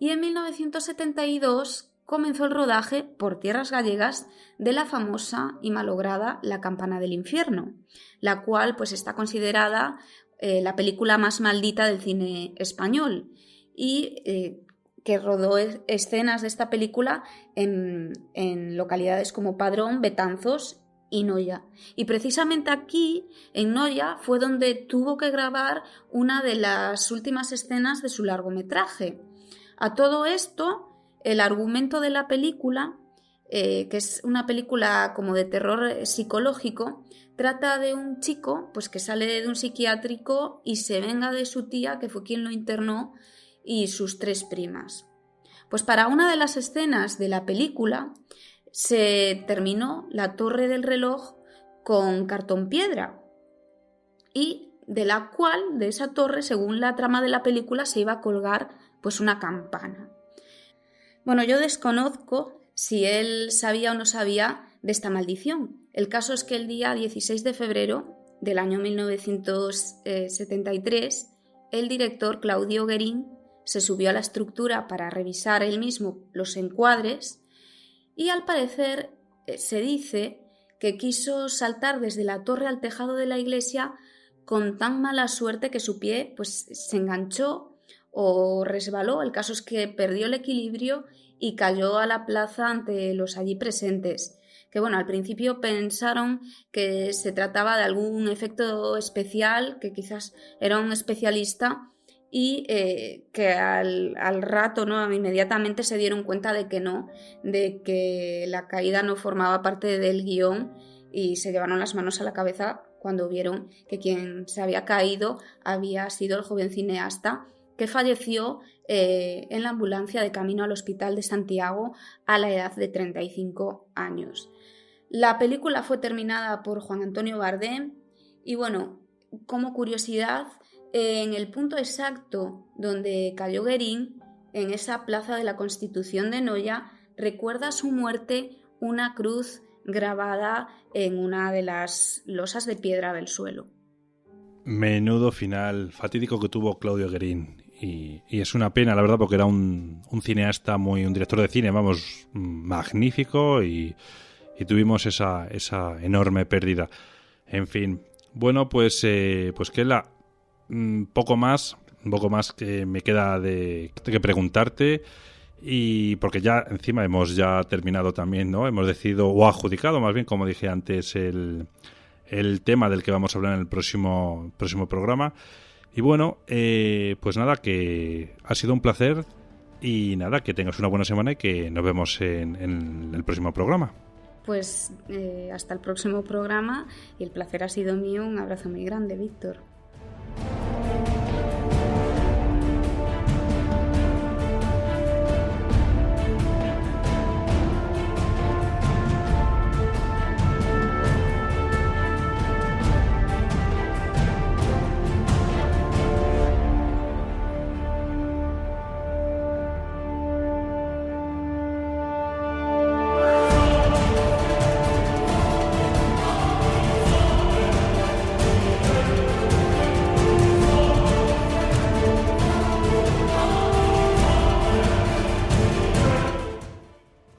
Y en 1972 comenzó el rodaje por tierras gallegas de la famosa y malograda La Campana del Infierno, la cual está considerada la película más maldita del cine español, y que rodó escenas de esta película en localidades como Padrón, Betanzos y Noya. Y precisamente aquí, en Noya, fue donde tuvo que grabar una de las últimas escenas de su largometraje. A todo esto, el argumento de la película, que es una película como de terror psicológico, trata de un chico que sale de un psiquiátrico y se venga de su tía, que fue quien lo internó, y sus 3 primas. Pues para una de las escenas de la película se terminó la torre del reloj con cartón piedra, y de la cual, de esa torre, según la trama de la película, se iba a colgar una campana. Bueno, yo desconozco si él sabía o no sabía de esta maldición. El caso es que el día 16 de febrero del año 1973, el director Claudio Guerin se subió a la estructura para revisar él mismo los encuadres, y al parecer se dice que quiso saltar desde la torre al tejado de la iglesia con tan mala suerte que su pie pues, se enganchó o resbaló. El caso es que perdió el equilibrio y cayó a la plaza ante los allí presentes. Que bueno, al principio pensaron que se trataba de algún efecto especial, que quizás era un especialista, y que al rato, ¿no?, inmediatamente se dieron cuenta de que no, de que la caída no formaba parte del guión, y se llevaron las manos a la cabeza cuando vieron que quien se había caído había sido el joven cineasta que falleció en la ambulancia de camino al Hospital de Santiago a la edad de 35 años. La película fue terminada por Juan Antonio Bardem y bueno, como curiosidad, en el punto exacto donde cayó Guerín, en esa plaza de la Constitución de Noya, recuerda su muerte una cruz grabada en una de las losas de piedra del suelo.
Menudo final fatídico que tuvo Claudio Guerín. Y es una pena, la verdad, porque era un cineasta, un director de cine, vamos, magnífico, y tuvimos esa enorme pérdida. En fin, bueno, pues Kela, poco más que me queda de que preguntarte, y porque ya encima hemos ya terminado también, ¿no? Hemos decidido, o adjudicado más bien, como dije antes, el tema del que vamos a hablar en el próximo programa. Y bueno, pues nada, que ha sido un placer, y nada, que tengas una buena semana y que nos vemos en el próximo programa.
Pues hasta el próximo programa, y el placer ha sido mío. Un abrazo muy grande, Víctor.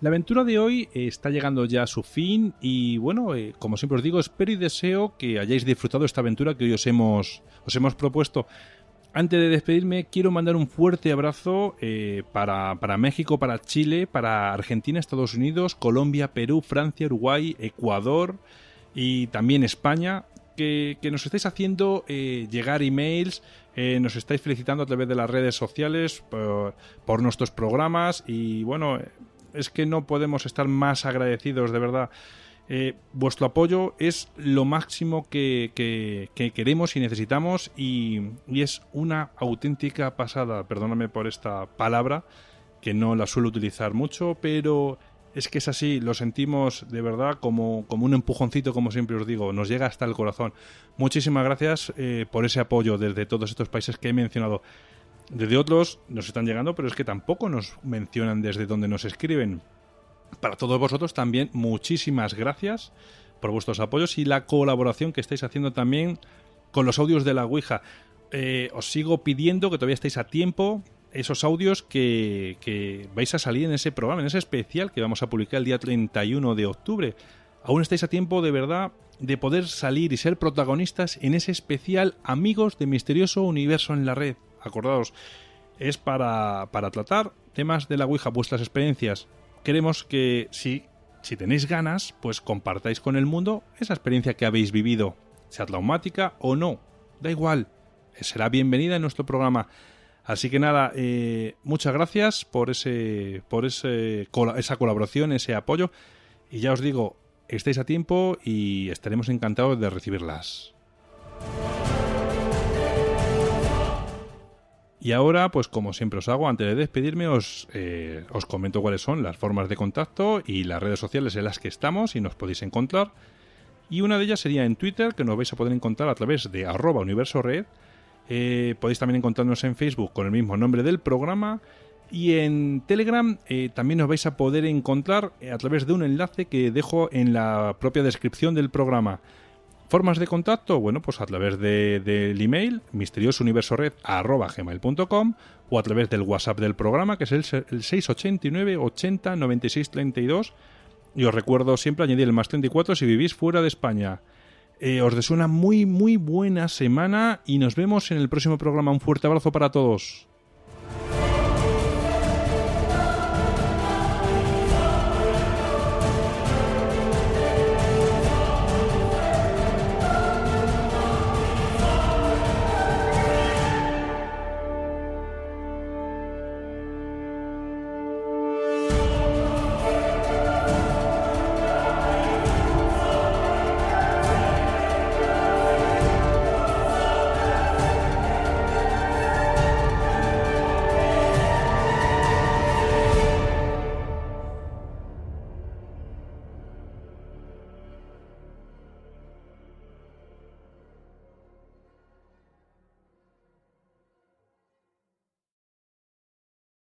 La aventura de hoy está llegando ya a su fin y bueno, como siempre os digo, espero y deseo que hayáis disfrutado esta aventura que hoy os hemos propuesto. Antes de despedirme, quiero mandar un fuerte abrazo para México, para Chile, para Argentina, Estados Unidos, Colombia, Perú, Francia, Uruguay, Ecuador y también España, que nos estáis haciendo llegar emails, nos estáis felicitando a través de las redes sociales por nuestros programas, y bueno, es que no podemos estar más agradecidos, de verdad. Vuestro apoyo es lo máximo que queremos y necesitamos, y es una auténtica pasada. Perdóname por esta palabra, que no la suelo utilizar mucho, pero es que es así, lo sentimos de verdad como un empujoncito, como siempre os digo, nos llega hasta el corazón. Muchísimas gracias por ese apoyo desde todos estos países que he mencionado. Desde otros nos están llegando, pero es que tampoco nos mencionan desde donde nos escriben. Para todos vosotros también, muchísimas gracias por vuestros apoyos y la colaboración que estáis haciendo también con los audios de la Ouija. Os sigo pidiendo, que todavía estáis a tiempo, esos audios que vais a salir en ese programa, en ese especial que vamos a publicar el día 31 de octubre. Aún estáis a tiempo, de verdad, de poder salir y ser protagonistas en ese especial Amigos de Misterioso Universo en la Red. Acordaos, es para tratar temas de la Ouija, vuestras experiencias. Queremos que, si tenéis ganas, pues compartáis con el mundo esa experiencia que habéis vivido, sea traumática o no, da igual, será bienvenida en nuestro programa. Así que nada, muchas gracias por esa colaboración, ese apoyo, y ya os digo, estáis a tiempo y estaremos encantados de recibirlas. Y ahora, pues como siempre os hago, antes de despedirme, os comento cuáles son las formas de contacto y las redes sociales en las que estamos y nos podéis encontrar. Y una de ellas sería en Twitter, que nos vais a poder encontrar a través de @universored. Podéis también encontrarnos en Facebook con el mismo nombre del programa. Y en Telegram también nos vais a poder encontrar a través de un enlace que dejo en la propia descripción del programa. Formas de contacto, bueno, pues a través del email misteriosouniversored@gmail.com o a través del WhatsApp del programa, que es el 689 80 96 32. Y os recuerdo siempre añadir el +34 si vivís fuera de España. Os deseo una muy, muy buena semana y nos vemos en el próximo programa. Un fuerte abrazo para todos.